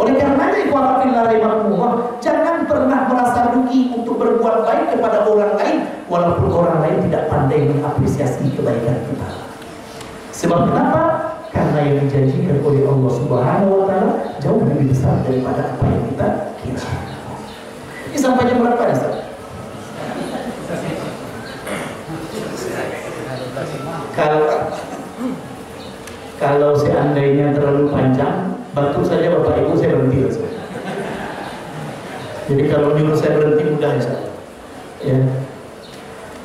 Oleh karenanya ikhwan fillah rahimakumullah, jangan pernah merasa rugi untuk berbuat baik kepada orang lain, walaupun orang lain tidak pandai mengapresiasi kebaikan kita. Sebab kenapa? Karena yang dijanjikan oleh Allah Subhanahu wa Ta'ala jauh lebih besar daripada apa yang kita kira. Ini sampai jam berapa ya, Ustaz? Kalau seandainya terlalu panjang, batuk saja Bapak Ibu, saya berhenti. Jadi kalau nyuruh saya berhenti mudah ya.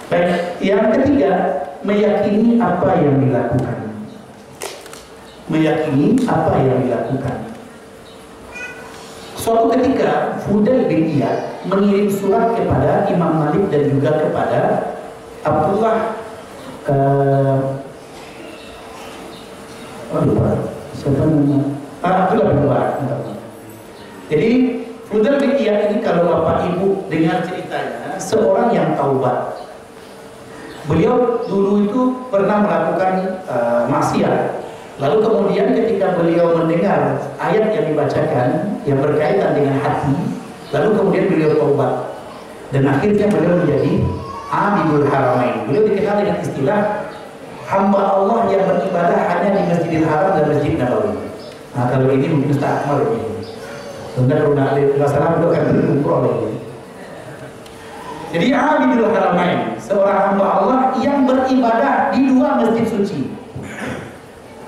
Baik, yang ketiga, meyakini apa yang dilakukan. Meyakini apa yang dilakukan. Suatu ketika Fudail bin Iyad mengirim surat kepada Imam Malik dan juga kepada Abdullah Abdullah bin Mubarak. Jadi Fudail bin Iyad ini kalau Bapak Ibu dengar ceritanya, seorang yang taubat. Beliau dulu itu pernah melakukan maksiat. Lalu kemudian ketika beliau mendengar ayat yang dibacakan yang berkaitan dengan hati, lalu kemudian beliau taubat dan akhirnya beliau menjadi Abidul Haramain. Beliau dikenal dengan istilah hamba Allah yang beribadah hanya di Masjidil Haram dan Masjid Nabawi. Nah kalau ini mungkin Ustaz Akmal ini. Sebenarnya kalau salah beliau akan berumroh lagi. Jadi Abidul Haramain, seorang hamba Allah yang beribadah di dua masjid suci.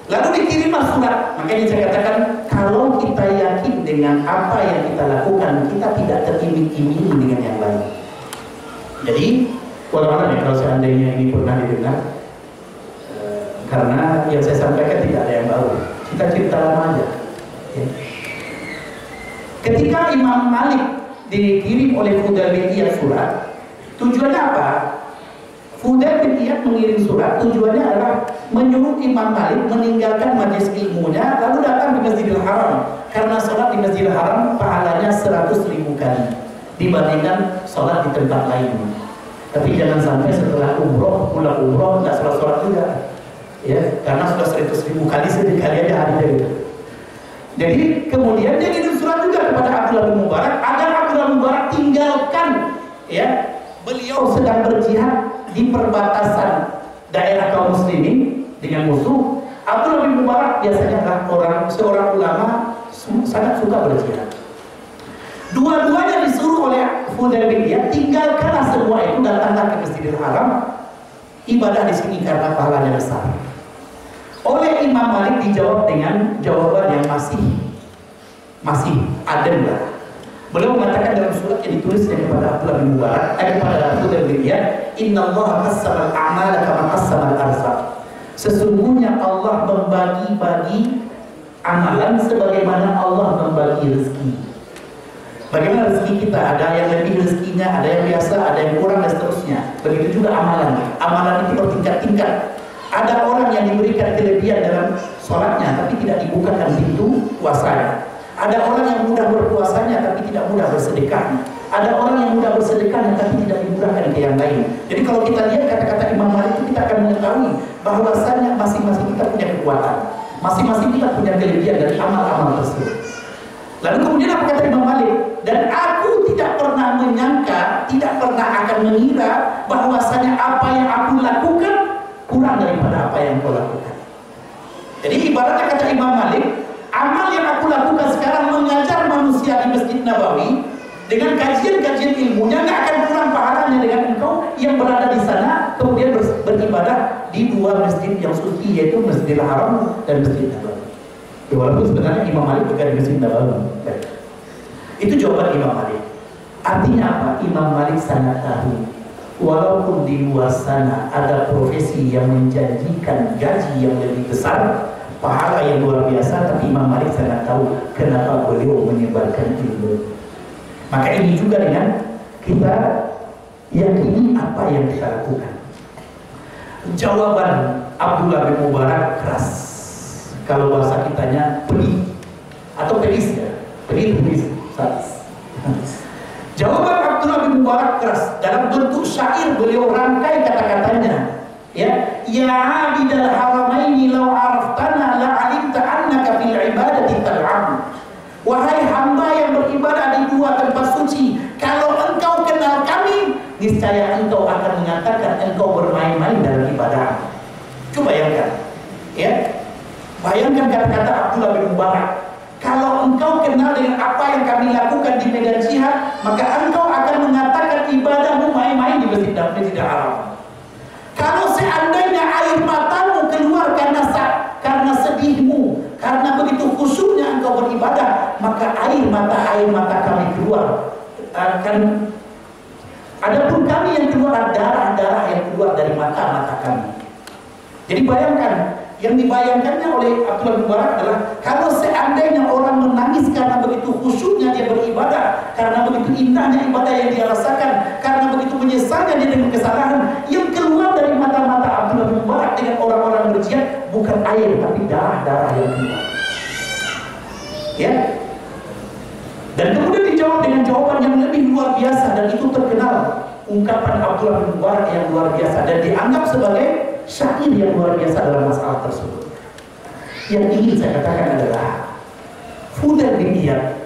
Lalu dikirimlah surat. Makanya saya katakan, kalau kita yakin dengan apa yang kita lakukan, kita tidak teriming-imingi dengan yang lain. Jadi, walau kalau seandainya ini pernah didengar, karena yang saya sampaikan tidak ada yang baru. Kita cerita lama aja. Ya. Ketika Imam Malik dikirim oleh Fudail bin Iyad surat, tujuannya apa? Fudail bin Iyad mengirim surat, tujuannya adalah menyuruh Imam Malik meninggalkan majelis ilmunya lalu datang di Masjidil Haram, karena sholat di Masjidil Haram pahalanya 100.000 kali dibandingkan sholat di tempat lain. Tapi jangan sampai setelah umroh, pulang umroh nggak sholat juga, ya, karena sudah 100.000 kali sekali aja ada gitu. Jadi kemudian dia kirim surat juga kepada Abdullah bin Mubarak agar Abdullah bin Mubarak tinggalkan, ya, beliau sedang berjihad di perbatasan daerah kaum muslimin dengan musuh. Abdullah bin Mubarak biasanya adalah seorang ulama sangat suka berjihad. Dua-duanya disuruh oleh Fudail bin Iyad, tinggalkanlah semua itu, datanglah ke Masjidil Haram, ibadah di sini karena pahalanya besar. Oleh Imam Malik dijawab dengan jawaban yang masih adem lah. Beliau mengatakan dalam surat yang ditulisnya kepada Abdullah bin Mubarak, kepada Fudail bin Iyad, Innallaha qassama al-a'mala kama qassama al-arzaq. Sesungguhnya Allah membagi-bagi amalan sebagaimana Allah membagi rezeki. Bagaimana rezeki kita? Ada yang lebih rezekinya, ada yang biasa, ada yang kurang dan seterusnya. Begitu juga amalan. Amalan itu bertingkat-tingkat. Ada orang yang diberikan kelebihan dalam sholatnya tapi tidak dibukakan pintu puasanya. Ada orang yang mudah berpuasanya tapi tidak mudah bersedekahnya. Ada orang yang mudah bersedekahnya tapi tidak dimudahkan ke yang lain. Jadi kalau kita lihat kata-kata Imam Malik itu, kita akan mengetahui bahwasanya masing-masing kita punya kekuatan, masing-masing kita punya kelebihan dari amal-amal tersebut. Lalu kemudian apa kata Imam Malik? Dan aku tidak pernah menyangka, tidak pernah akan mengira bahwasanya apa yang aku lakukan kurang daripada apa yang kau lakukan. Jadi ibaratnya kata Imam Malik, amal yang aku lakukan sekarang mengajar manusia di Masjid Nabawi dengan kajian-kajian ilmunya nggak akan kurang pahalanya dengan engkau yang berada di sana kemudian beribadah di dua masjid yang suci, yaitu Masjidil Haram dan Masjid Nabawi. Ya, walaupun sebenarnya Imam Malik bukan di Masjid Nabawi. Itu jawaban Imam Malik. Artinya apa? Imam Malik sangat tahu, walaupun di luar sana ada profesi yang menjanjikan gaji yang lebih besar, pahala yang luar biasa, tapi Imam Malik sangat tahu kenapa beliau menyebarkan ilmu. Maka ini juga dengan kita yakini apa yang kita lakukan. Jawaban Abdullah bin Mubarak keras. Kalau bahasa kitanya pedih atau pedis ya, pedis. Jawaban Abdullah bin Mubarak keras dalam bentuk syair, beliau rangkai kata-katanya. Ya, ya abidal haramaini law araftana la alimta annaka fil ibadati tal'am. Wahai hamba yang beribadah di dua tempat suci, kalau engkau kenal kami, niscaya engkau akan mengatakan engkau bermain-main dalam ibadah. Coba bayangkan, ya, bayangkan kata-kata Abdullah bin Mubarak. Kalau engkau kenal dengan apa yang kami lakukan di medan jihad, maka engkau akan mengatakan ibadahmu main-main di Masjid Haram. Kalau seandainya air matamu keluar karena sedihmu, karena begitu khusyuknya engkau beribadah, maka air mata kami keluar. Adapun kami yang keluar darah yang keluar dari mata kami. Jadi bayangkan, yang dibayangkannya oleh Abdullah bin Mubarak adalah kalau seandainya orang menangis karena begitu khusyuknya dia beribadah, karena begitu indahnya ibadah yang dia rasakan, karena begitu menyesalnya dia dengan kesalahan, yang keluar dari mata-mata Abdullah bin Mubarak dengan orang-orang berjihad bukan air tapi darah-darah yang keluar. Ya. Dan kemudian dijawab dengan jawaban yang lebih luar biasa, dan itu terkenal ungkapan Abdullah bin Mubarak yang luar biasa dan dianggap sebagai syair yang luar biasa dalam masalah tersebut. Yang ingin saya katakan adalah Fudail bin Iyad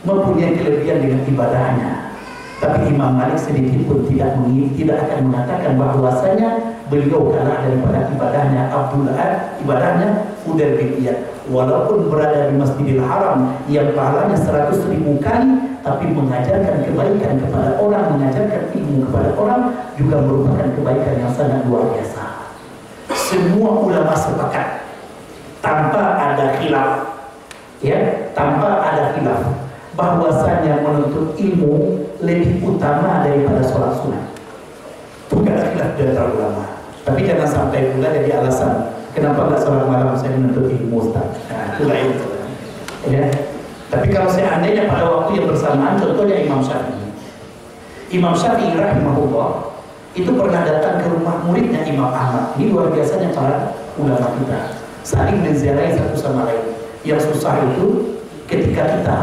mempunyai kelebihan dengan ibadahnya, tapi Imam Malik sedikit pun tidak akan mengatakan bahwasanya beliau kalah daripada ibadahnya Fudail bin Iyad, walaupun berada di Masjidil Haram yang pahalanya 100.000 kali, tapi mengajarkan kebaikan kepada orang, mengajarkan ilmu kepada orang juga merupakan kebaikan yang sangat luar biasa. Semua ulama sepakat tanpa ada khilaf, ya, tanpa ada khilaf bahwasanya menuntut ilmu lebih utama daripada sholat sunat. Bukan khilaf di antara ulama. Tapi jangan sampai pula jadi alasan kenapa nggak sholat malam saya menuntut ilmu, Ustaz. Nah, itu lain. Ya. Tapi kalau seandainya pada waktu yang bersamaan, contohnya Imam Syafi'i. Imam Syafi'i rahimahullah itu pernah datang ke rumah muridnya Imam Ahmad. Ini luar biasanya para ulama kita saling menziarahi satu sama lain. Yang susah itu ketika kita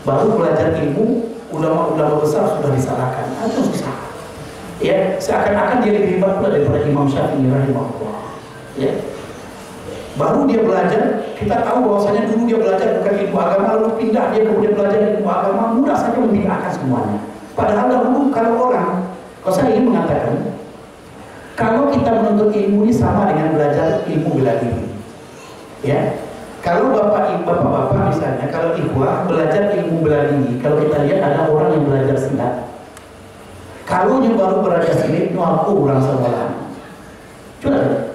baru belajar ilmu, ulama-ulama besar sudah disalahkan. Itu susah. Ya, seakan-akan dia lebih hebat pula daripada Imam Syafi'i rahimahullah. Ya. Baru dia belajar, kita tahu bahwasanya dulu dia belajar bukan ilmu agama, lalu pindah dia kemudian belajar ilmu agama, mudah saja membingungkan semuanya. Padahal dahulu kalau saya ingin mengatakan, kalau kita menuntut ilmu ini sama dengan belajar ilmu bela diri. Ya, kalau bapak-bapak misalnya, kalau ikhwah belajar ilmu bela diri, kalau kita lihat ada orang yang belajar silat, kalau dia baru belajar silat, itu aku orang sawalan. Coba.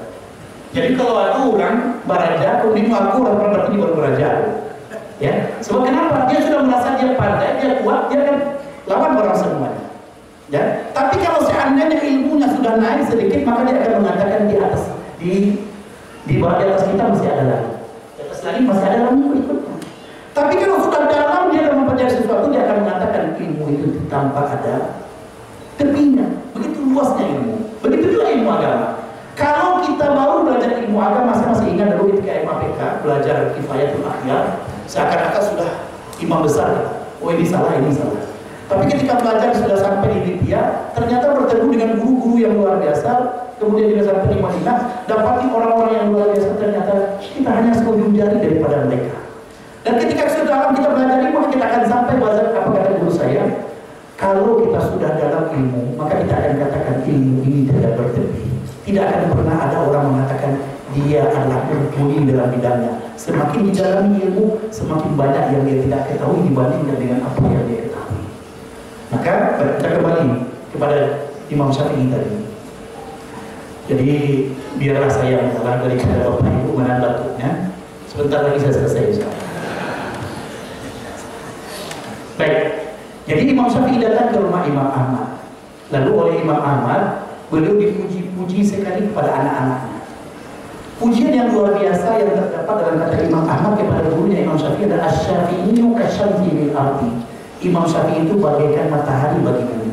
Jadi kalau ada orang beraja, kemudian aku orang berarti baru beraja. Ya, sebab kenapa? Dia sudah merasa dia pandai, dia kuat, dia kan lawan orang semuanya. Ya, tapi kalau seandainya ilmunya sudah naik sedikit, maka dia akan mengatakan di atas, di bawah di atas kita masih ada lagi. Di atas lagi masih ada lagi ikutnya. Tapi kalau sudah dalam dia dalam mempelajari sesuatu, dia akan mengatakan ilmu itu tanpa ada tepinya. Begitu luasnya ilmu. Begitu juga ilmu agama. Kalau kita baru belajar ilmu agama, saya masih ingat dulu ketika MAPK belajar Kifayatul Akhyar, seakan-akan sudah imam besar. Oh ini salah, ini salah. Tapi ketika belajar sudah sampai di Libya, ternyata bertemu dengan guru-guru yang luar biasa. Kemudian juga sampai di Madinah, dapati orang-orang yang luar biasa. Ternyata kita hanya sekujur jari daripada mereka. Dan ketika sudah dalam kita belajar ilmu, kita akan sampai bahasa apa kata guru saya, kalau kita sudah dalam ilmu, maka kita akan katakan ilmu ini tidak bertepi. Tidak akan pernah ada orang mengatakan dia adalah mumpuni dalam bidangnya. Semakin didalami ilmu, semakin banyak yang dia tidak ketahui dibandingkan dengan apa yang dia ketahui. Maka kita kembali kepada Imam Syafi'i tadi. Jadi biarlah saya mengalah daripada Bapak Ibu menahan batuknya. Sebentar lagi saya selesai. Baik. Jadi Imam Syafi'i datang ke rumah Imam Ahmad. Lalu oleh Imam Ahmad, beliau dipuji-puji sekali kepada anak-anaknya. Pujian yang luar biasa yang terdapat dalam kata Imam Ahmad kepada gurunya Imam Syafi'i adalah asy-Syafi'iyyu kasyamsi lil ardi. Imam Syafi'i itu bagaikan matahari bagi bumi.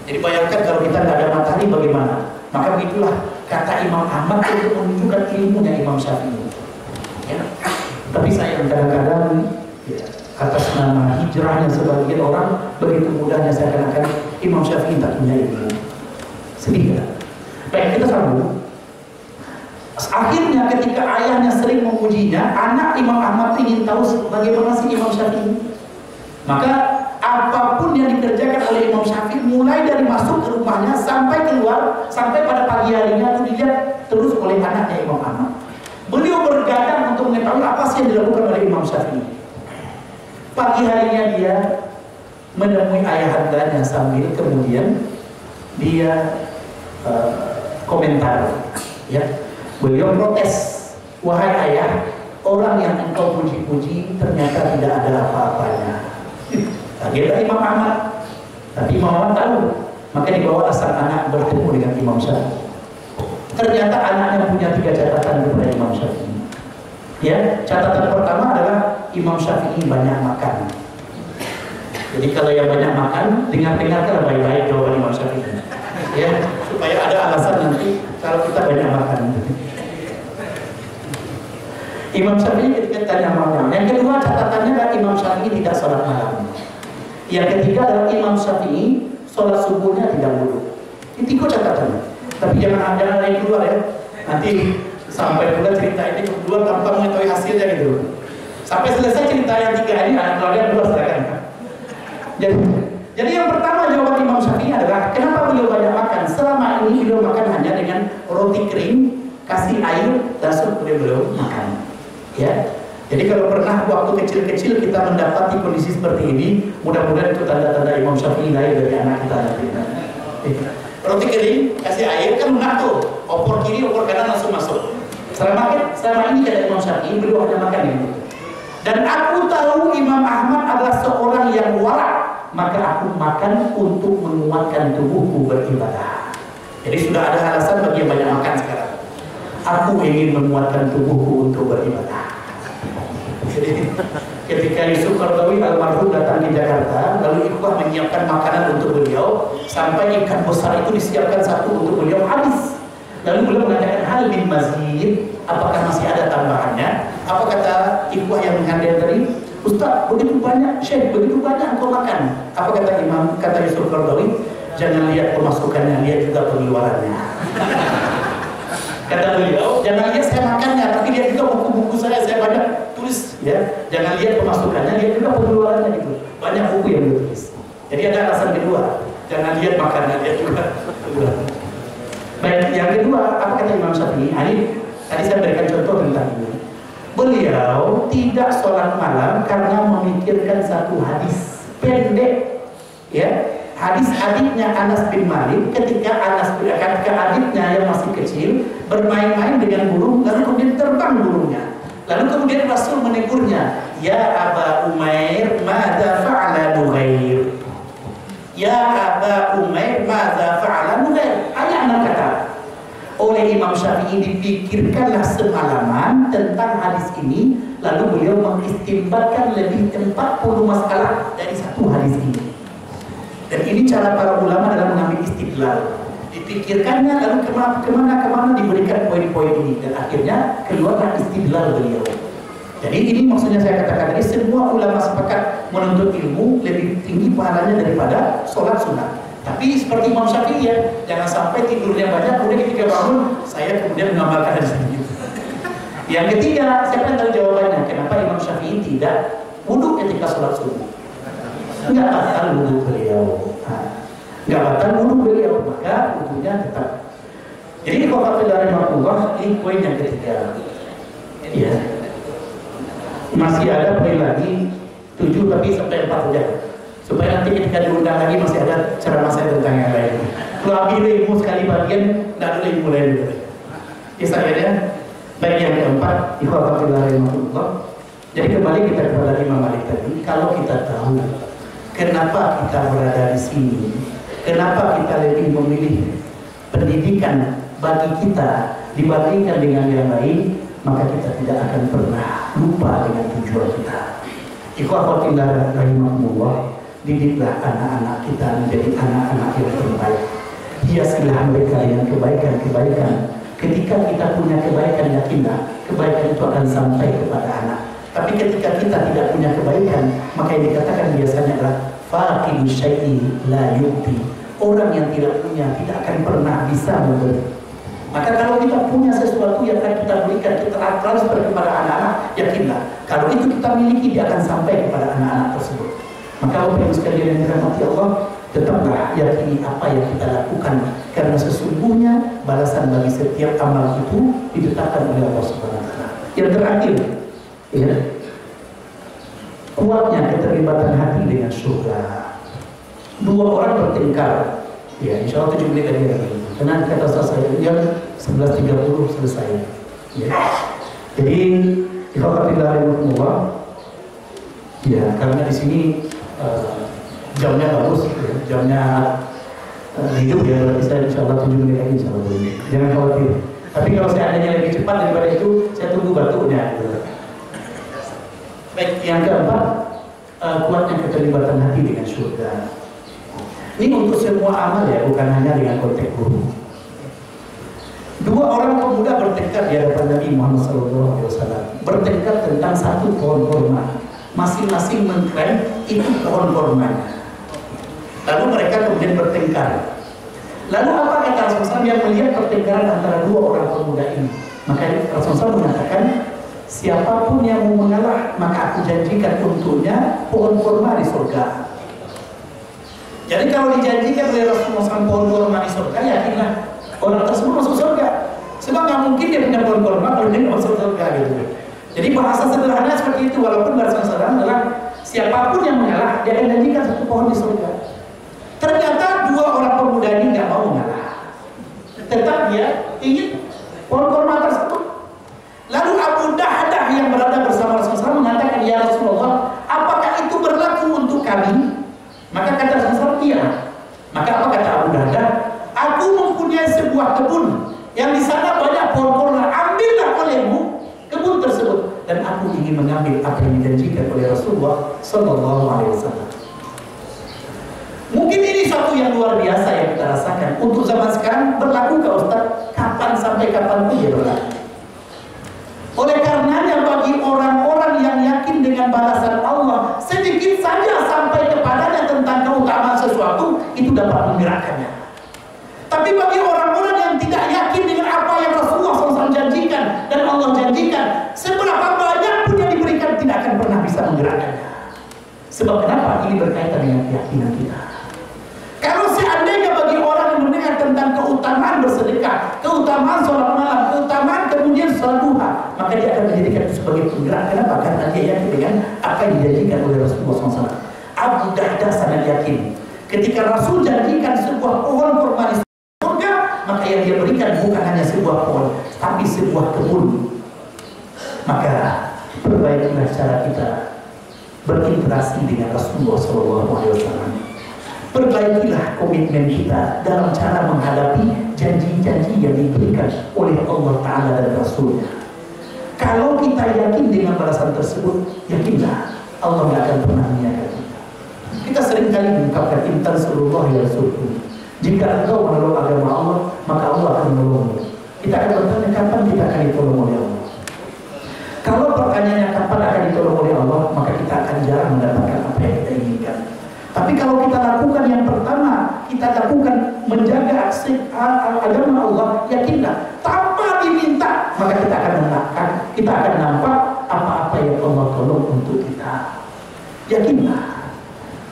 Jadi bayangkan kalau kita tidak ada matahari bagaimana? Maka begitulah kata Imam Ahmad untuk menunjukkan ilmunya Imam Syafi'i. Ya. Tapi sayang kadang-kadang ya, atas nama hijrahnya sebagian orang begitu mudahnya seakan-akan Imam Syafi'i tak punya ilmu. Sedih ya? Baik, kita sambung. Akhirnya ketika ayahnya sering memujinya, anak Imam Ahmad ingin tahu bagaimana sih Imam Syafi'i. Maka apapun yang dikerjakan oleh Imam Syafi'i, mulai dari masuk ke rumahnya sampai keluar, sampai pada pagi harinya itu dilihat terus oleh anaknya Imam Ahmad. Beliau bergadang untuk mengetahui apa sih yang dilakukan oleh Imam Syafi'i. Pagi harinya dia menemui ayahandanya sambil kemudian dia komentar, ya. Beliau protes, wahai ayah, orang yang engkau puji-puji ternyata tidak ada apa-apanya. Kagetlah Imam Ahmad, tapi Imam Ahmad tahu, maka dibawa sang anak bertemu dengan Imam Syafi'i. Ternyata anaknya punya 3 catatan kepada Imam Syafi'i. Ya, catatan pertama adalah Imam Syafi'i banyak makan. Jadi kalau yang banyak makan, dengar-dengarkan baik-baik jawaban Imam Syafi'i. Ya, supaya ada alasan nanti kalau kita banyak makan. Imam Syafi'i ketika tanya malam. Yang kedua catatannya adalah Imam Syafi'i tidak sholat malam. Yang ketiga adalah Imam Syafi'i sholat subuhnya tidak wudu. Ini 3 catatannya. Tapi jangan yang keluar ya. Nanti sampai pula cerita ini kedua tanpa mengetahui hasilnya gitu. Sampai selesai cerita yang 3 ini, kalau yang 2 silakan. Jadi yang pertama jawaban Imam Syafi'i adalah kenapa beliau banyak makan? Selama ini beliau makan hanya dengan roti kering, kasih air, langsung beliau makan. Ya. Jadi kalau pernah waktu kecil-kecil kita mendapati kondisi seperti ini, mudah-mudahan itu tanda-tanda Imam Syafi'i lahir dari anak kita nanti. Roti kering, kasih air kan lunak tuh, opor kiri, opor kanan langsung masuk. Selama ini kata Imam Syafi'i beliau hanya makan ini. Dan aku tahu Imam Ahmad adalah seorang yang warak, maka aku makan untuk menguatkan tubuhku beribadah. Jadi sudah ada alasan bagi yang banyak makan sekarang. Aku ingin menguatkan tubuhku untuk beribadah. Jadi ketika Yusuf Qaradawi almarhum datang di Jakarta, lalu ikhwah menyiapkan makanan untuk beliau, sampai ikan besar itu disiapkan satu untuk beliau habis. Lalu beliau mengatakan hal bin mazid, apakah masih ada tambahannya? Apa kata ikhwah yang menghadir tadi? Ustaz, begitu banyak, Syekh, begitu banyak engkau makan. Apa kata Yusuf Qaradawi? Jangan lihat pemasukannya, lihat juga pengeluarannya. Kata beliau, jangan lihat saya makannya, tapi lihat juga buku-buku saya banyak tulis, ya. Jangan lihat pemasukannya, lihat juga pengeluarannya gitu. Banyak buku yang ditulis. Jadi ada alasan kedua, jangan lihat makannya, lihat juga pengeluaran. Baik, yang kedua, apa kata Imam Syafi'i? Tadi saya berikan contoh tentang ini. Beliau tidak sholat malam karena memikirkan satu hadis pendek, ya. Hadis adiknya Anas bin Malik ketika adiknya yang masih kecil bermain-main dengan burung, lalu kemudian terbang burungnya. Lalu kemudian Rasul menegurnya, ya Aba Umair, madza fa'ala Nughair? Ya Aba Umair, madza fa'ala Nughair? Ayat 6 kata. Oleh Imam Syafi'i dipikirkanlah semalaman tentang hadis ini, lalu beliau mengistimbatkan lebih 40 masalah dari satu hadis ini. Dan ini cara para ulama dalam mengambil istidlal. Dipikirkannya lalu kemana diberikan poin-poin ini, dan akhirnya keluarlah istidlal beliau. Jadi ini maksudnya saya katakan tadi, semua ulama sepakat menuntut ilmu lebih tinggi pahalanya daripada sholat sunnah. Tapi seperti Imam Syafi'i ya, jangan sampai tidurnya banyak kemudian ketika bangun saya kemudian mengamalkan hadis ini. Yang ketiga, saya tahu jawabannya kenapa Imam Syafi'i tidak wudhu ketika sholat subuh. Enggak batal wudhu beliau, enggak batal wudhu beliau, maka wudhunya tetap. Jadi kalau dari Rasulullah, ini poin yang ketiga. Ya, masih ada poin lagi 7 tapi sampai 4 saja, supaya nanti ketika diundang lagi masih ada ceramah saya tentang yang lain. Kalau ambil ilmu sekali bagian, tidak ada ilmu lain juga. Kisah ya. Baik, yang keempat, ikhwah dari Rasulullah. Jadi kembali kita kepada Imam Malik tadi, kalau kita tahu kenapa kita berada di sini, kenapa kita lebih memilih pendidikan bagi kita dibandingkan dengan yang lain, maka kita tidak akan pernah lupa dengan tujuan kita. Ikhwatillah rahimahumullah, didiklah anak-anak kita menjadi anak-anak yang terbaik. Hiasilah mereka dengan kebaikan-kebaikan. Ketika kita punya kebaikan, yakinlah kebaikan itu akan sampai kepada anak. Tapi ketika kita tidak punya kebaikan, maka yang dikatakan biasanya adalah faqidu syai'i la yu'ti. Orang yang tidak punya tidak akan pernah bisa memberi. Maka kalau kita punya sesuatu yang akan kita berikan, kita transfer kepada anak-anak, yakinlah kalau itu kita miliki, dia akan sampai kepada anak-anak tersebut. Maka Bapak Ibu sekalian yang dirahmati Allah, tetaplah yakini apa yang kita lakukan, karena sesungguhnya balasan bagi setiap amal itu ditetapkan oleh Allah Subhanahu wa taala. Yang terakhir, ya, kuatnya keterlibatan hati dengan surga. 2 orang bertengkar, ya, insya Allah 7 menit lagi. Karena kata saya yang 11.30 selesai. Ya. Jadi ikhwatillahi rahimahumullah, ya, karena di sini jamnya bagus, ya, jamnya hidup ya, berarti saya insya Allah 7 menit lagi insya Allah. Jangan khawatir. Tapi kalau seandainya lebih cepat daripada itu, saya tunggu batuknya. Baik, yang keempat, kuatnya keterlibatan hati dengan surga. Ini untuk semua amal ya, bukan hanya dengan konteks guru. 2 orang pemuda bertengkar di hadapan Nabi Muhammad SAW. Bertengkar tentang satu pohon kurma. Masing-masing mengklaim itu pohon kurmanya. Lalu mereka kemudian bertengkar. Lalu apa kata Rasulullah yang melihat pertengkaran antara 2 orang pemuda ini? Maka Rasulullah mengatakan, siapapun yang mau mengalah, maka aku janjikan untuknya pohon kurma di surga. Jadi kalau dijanjikan oleh Rasulullah SAW pohon kurma di surga, yakinlah orang tersebut masuk surga. Sebab nggak mungkin dia punya pohon kurma kalau dia masuk surga gitu. Jadi bahasa sederhana seperti itu, walaupun bahasa sederhana adalah siapapun yang mengalah, dia akan janjikan satu pohon di surga. Ternyata 2 orang pemuda ini nggak mau mengalah, tetap dia ingin pohon kurma tersebut. Lalu Abu Dahdah yang berada bersama Rasulullah mengatakan, ya Rasulullah, apakah itu berlaku untuk kami? Maka kata Rasulullah, iya. Maka apa kata Abu Dahdah? Aku mempunyai sebuah kebun yang di sana banyak pohon kurma. Ambillah olehmu kebun tersebut, dan aku ingin mengambil apa yang dijanjikan oleh Rasulullah Sallallahu Alaihi Wasallam. Mungkin ini satu yang luar biasa yang kita rasakan. Untuk zaman sekarang berlaku ke Ustaz, kapan sampai kapan pun dia berlaku. Oleh karenanya bagi orang-orang yang yakin dengan balasan Allah, sedikit saja sampai kepadanya tentang keutamaan sesuatu, itu dapat menggerakkannya. Tapi bagi orang-orang yang tidak yakin dengan apa yang Rasulullah SAW janjikan dan Allah janjikan, seberapa banyak pun yang diberikan tidak akan pernah bisa menggerakkannya. Sebab kenapa? Ini berkaitan dengan keyakinan kita. Kalau seandainya bagi orang yang mendengar tentang keutamaan bersedekah, keutamaan sholat malam, keutamaan kemudian sholat duha, maka dia akan menjadikan itu sebagai penggerak. Kenapa? Karena dia yakin dengan apa yang dijanjikan oleh Rasulullah SAW. Abu Dahdah sangat yakin. Ketika Rasul janjikan sebuah pohon kurma di surga, maka yang dia berikan bukan hanya sebuah pohon, tapi sebuah kebun. Maka perbaikilah cara kita berinteraksi dengan Rasulullah SAW. Perbaikilah komitmen kita dalam cara menghadapi janji-janji yang diberikan oleh Allah Ta'ala dan Rasulnya. Kalau kita yakin dengan balasan tersebut, yakinlah Allah tidak akan pernah menyiapkan kita. Kita seringkali mengungkapkan intan Rasulullah ya Rasulullah. Jika engkau menolong agama Allah, maka Allah akan menolongmu. Kita akan bertanya kapan kita akan ditolong oleh Allah. Kalau pertanyaannya kapan akan ditolong oleh Allah, maka kita akan jarang mendapatkan apa yang kita inginkan. Tapi kalau kita lakukan yang pertama, kita lakukan menjaga agama Allah, yakinlah tanpa diminta, maka kita akan nampak apa-apa yang Allah tolong untuk kita. Yakinlah.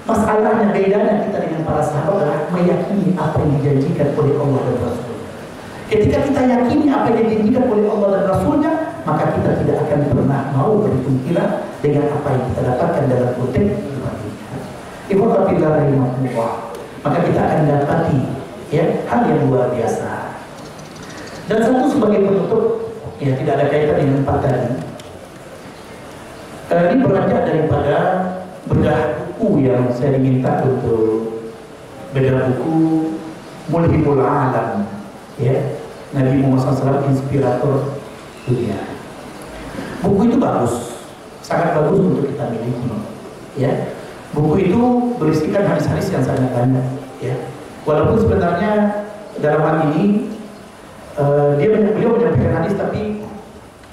Masalahnya bedanya kita dengan para sahabat adalah meyakini apa yang dijanjikan oleh Allah dan Rasul. Ketika kita yakini apa yang dijanjikan oleh Allah dan Rasulnya, maka kita tidak akan pernah mau berpikir dengan apa yang kita dapatkan dalam konteks pribadi. Ibadillah rahimahullah. Maka kita akan dapati ya hal yang luar biasa. Dan satu sebagai penutup, ya tidak ada kaitan dengan 4 tadi. Ini beranjak daripada bedah buku yang saya diminta untuk bedah buku Mulhimul Alam, ya, Nabi Muhammad SAW inspirator dunia. Buku itu bagus, sangat bagus untuk kita miliki, ya. Buku itu berisikan hadis-hadis yang sangat banyak, ya. Walaupun sebenarnya dalam hal ini beliau menyampaikan hadis tapi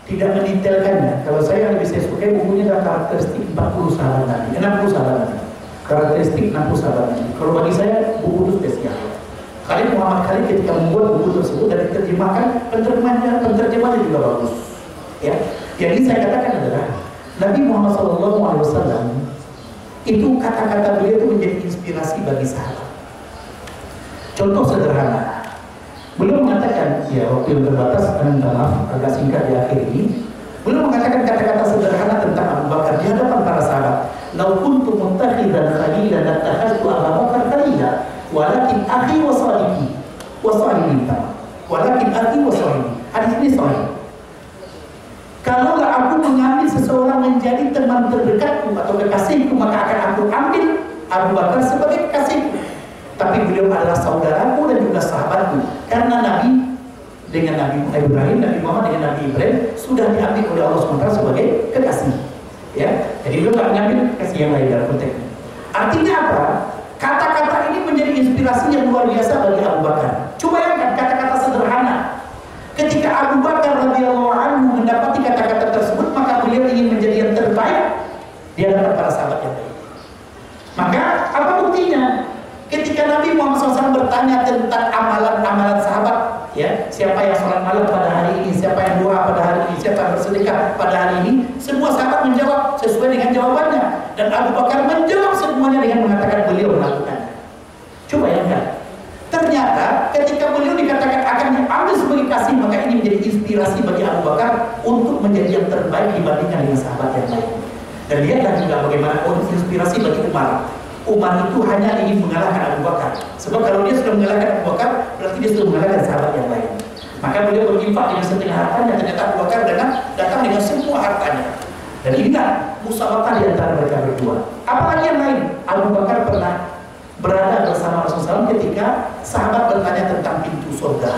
tidak mendetailkannya. Kalau saya lebih suka bukunya adalah karakteristik 40 sahabat Nabi, 60 sahabat Nabi. Karakteristik 60 sahabat Nabi. Kalau bagi saya buku itu spesial. Khalid Muhammad Khalid ketika membuat buku tersebut dan diterjemahkan, penterjemahnya juga bagus. Ya, jadi saya katakan adalah Nabi Muhammad SAW itu kata-kata beliau itu menjadi inspirasi bagi sahabat. Contoh sederhana, beliau mengatakan, ya waktu yang terbatas, minta maaf agak singkat di akhir ini. Beliau mengatakan kata-kata sederhana tentang Abu Bakar di hadapan para sahabat. Lau kuntu muntakhidan khalilan lattakhadtu Abu Bakar khalila, walakin akhi wa sahibi walakin akhi wa sahibi. Hadis ini sahih. Kalaulah aku mengambil seseorang menjadi teman terdekatku atau kekasihku, maka akan aku ambil Abu Bakar sebagai kekasihku. tapi beliau adalah saudaraku dan juga sahabatku. Karena Nabi dengan Nabi Ibrahim, Nabi Muhammad dengan Nabi Ibrahim sudah diambil oleh Allah SWT sebagai kekasih. Ya, jadi beliau nggak mengambil kekasih yang lain dalam konteks ini. Artinya apa? Kata-kata ini menjadi inspirasi yang luar biasa bagi Abu Bakar. Coba bayangkan kata-kata sederhana. Ketika Abu Bakar radhiyallahu anhu mendapati kata-kata tersebut, maka beliau ingin menjadi yang terbaik di hadapan para sahabat yang lain. Maka apa buktinya? Ketika Nabi Muhammad SAW bertanya tentang amalan-amalan sahabat, ya, siapa yang sholat malam pada hari ini, siapa yang doa pada hari ini, siapa yang bersedekah pada hari ini, semua sahabat menjawab sesuai dengan jawabannya, dan Abu Bakar menjawab semuanya dengan mengatakan beliau melakukannya. Coba bayangkan. Ternyata ketika beliau dikatakan akan diambil sebagai kasih, maka ini menjadi inspirasi bagi Abu Bakar untuk menjadi yang terbaik dibandingkan dengan sahabat yang lain. Dan lihatlah juga bagaimana inspirasi bagi Umar. Umar itu hanya ingin mengalahkan Abu Bakar. Sebab kalau dia sudah mengalahkan Abu Bakar, berarti dia sudah mengalahkan sahabat yang lain. Maka beliau berinfak dengan setengah hartanya. Ternyata Abu Bakar datang dengan semua hartanya. Dan inilah musyawarah di antara mereka berdua. Apalagi yang lain, Abu Bakar pernah berada bersama Rasulullah SAW ketika sahabat bertanya tentang pintu surga.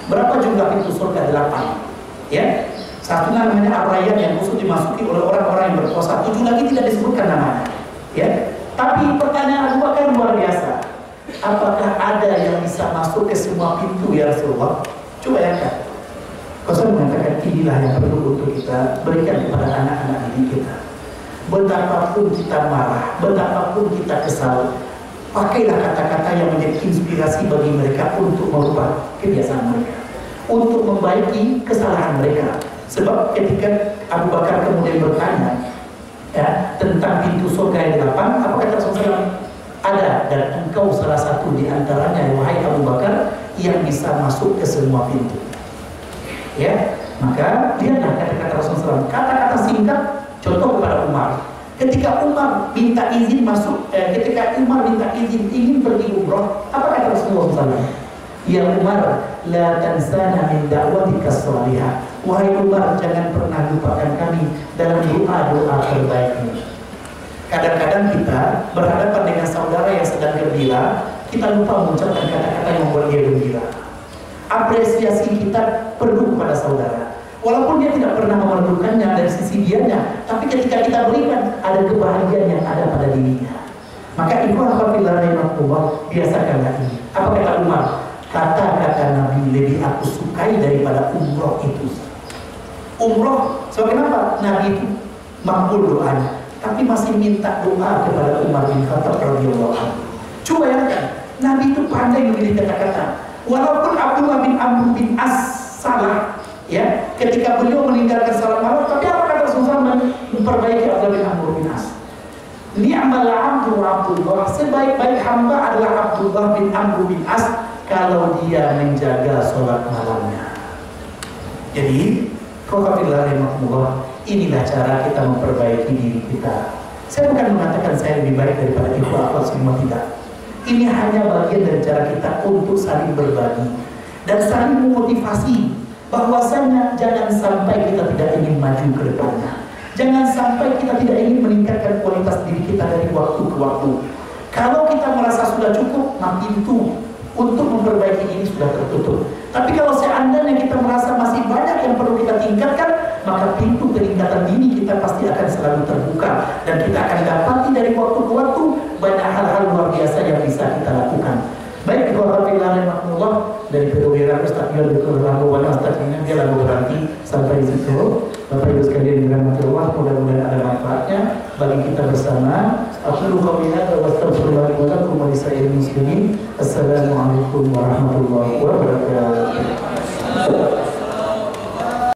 Berapa jumlah pintu surga? 8. Ya. Satu namanya Ar-Rayyan yang khusus dimasuki oleh orang-orang yang berpuasa. 7 lagi tidak disebutkan namanya. Ya. Tapi pertanyaan Abu Bakar luar biasa. Apakah ada yang bisa masuk ke semua pintu ya Rasulullah? Coba bayangkan. Rasul mengatakan inilah yang perlu untuk kita berikan kepada anak-anak didik kita. Betapapun kita marah, betapapun kita kesal, pakailah kata-kata yang menjadi inspirasi bagi mereka untuk merubah kebiasaan mereka, untuk membaiki kesalahan mereka. Sebab ketika Abu Bakar kemudian bertanya ya, tentang pintu surga yang 8, apa kata Rasulullah? Ada, dan engkau salah satu di antaranya, wahai Abu Bakar, yang bisa masuk ke semua pintu. Ya, maka lihatlah kata-kata Rasulullah. Kata-kata singkat, contoh kepada Umar. Ketika Umar minta izin masuk, ketika Umar minta izin ingin pergi umroh, apa kata Rasulullah SAW? Ya Umar, la tansana min da'watika shalihah. Wahai Umar, jangan pernah lupakan kami dalam doa-doa terbaikmu. Kadang-kadang kita berhadapan dengan saudara yang sedang gembira, kita lupa mengucapkan kata-kata yang membuat dia gembira. Apresiasi kita perlu kepada saudara. Walaupun dia tidak pernah memerlukannya dari sisi dianya, tapi ketika kita berikan, ada kebahagiaan yang ada pada dirinya. Maka ikhwan fillah rahimahullah, biasakanlah ini. Apa kata Umar? Kata-kata Nabi lebih aku sukai daripada umroh itu. Umroh, sebab kenapa? Nabi itu makbul doanya, tapi masih minta doa kepada Umar bin Khattab radhiyallahu anhu. Coba bayangkan, Nabi itu pandai memilih kata-kata. Walaupun Abdullah bin Amr bin As salah, ya, ketika beliau meninggalkan salat malam, tapi apa kata Rasulullah memperbaiki Abdullah bin Amr bin As? Ni'mal abdu Abdullah, sebaik-baik hamba adalah Abdullah bin Amr bin As kalau dia menjaga sholat malamnya. Jadi, inilah cara kita memperbaiki diri kita. Saya bukan mengatakan saya lebih baik daripada ibu apa semua, tidak. Ini hanya bagian dari cara kita untuk saling berbagi dan saling memotivasi bahwasanya jangan sampai kita tidak ingin maju ke depannya. Jangan sampai kita tidak ingin meningkatkan kualitas diri kita dari waktu ke waktu. Kalau kita merasa sudah cukup, maka pintu untuk memperbaiki ini sudah tertutup. Tapi kalau seandainya kita merasa masih banyak yang perlu kita tingkatkan, maka pintu peningkatan diri kita pasti akan selalu terbuka, dan kita akan dapati dari waktu ke waktu banyak hal-hal luar biasa yang bisa kita lakukan. Baik, Allah dari perwira Ustaz Yul Lalu Ustaznya dia lalu berhenti sampai di situ. Bapak Ibu sekalian dirahmati Allah, mudah-mudahan ada manfaatnya bagi kita bersama. Aku qawli hadza wa astaghfirullahi wa lakum wa lisa'iril muslimin. Assalamualaikum warahmatullahi wabarakatuh.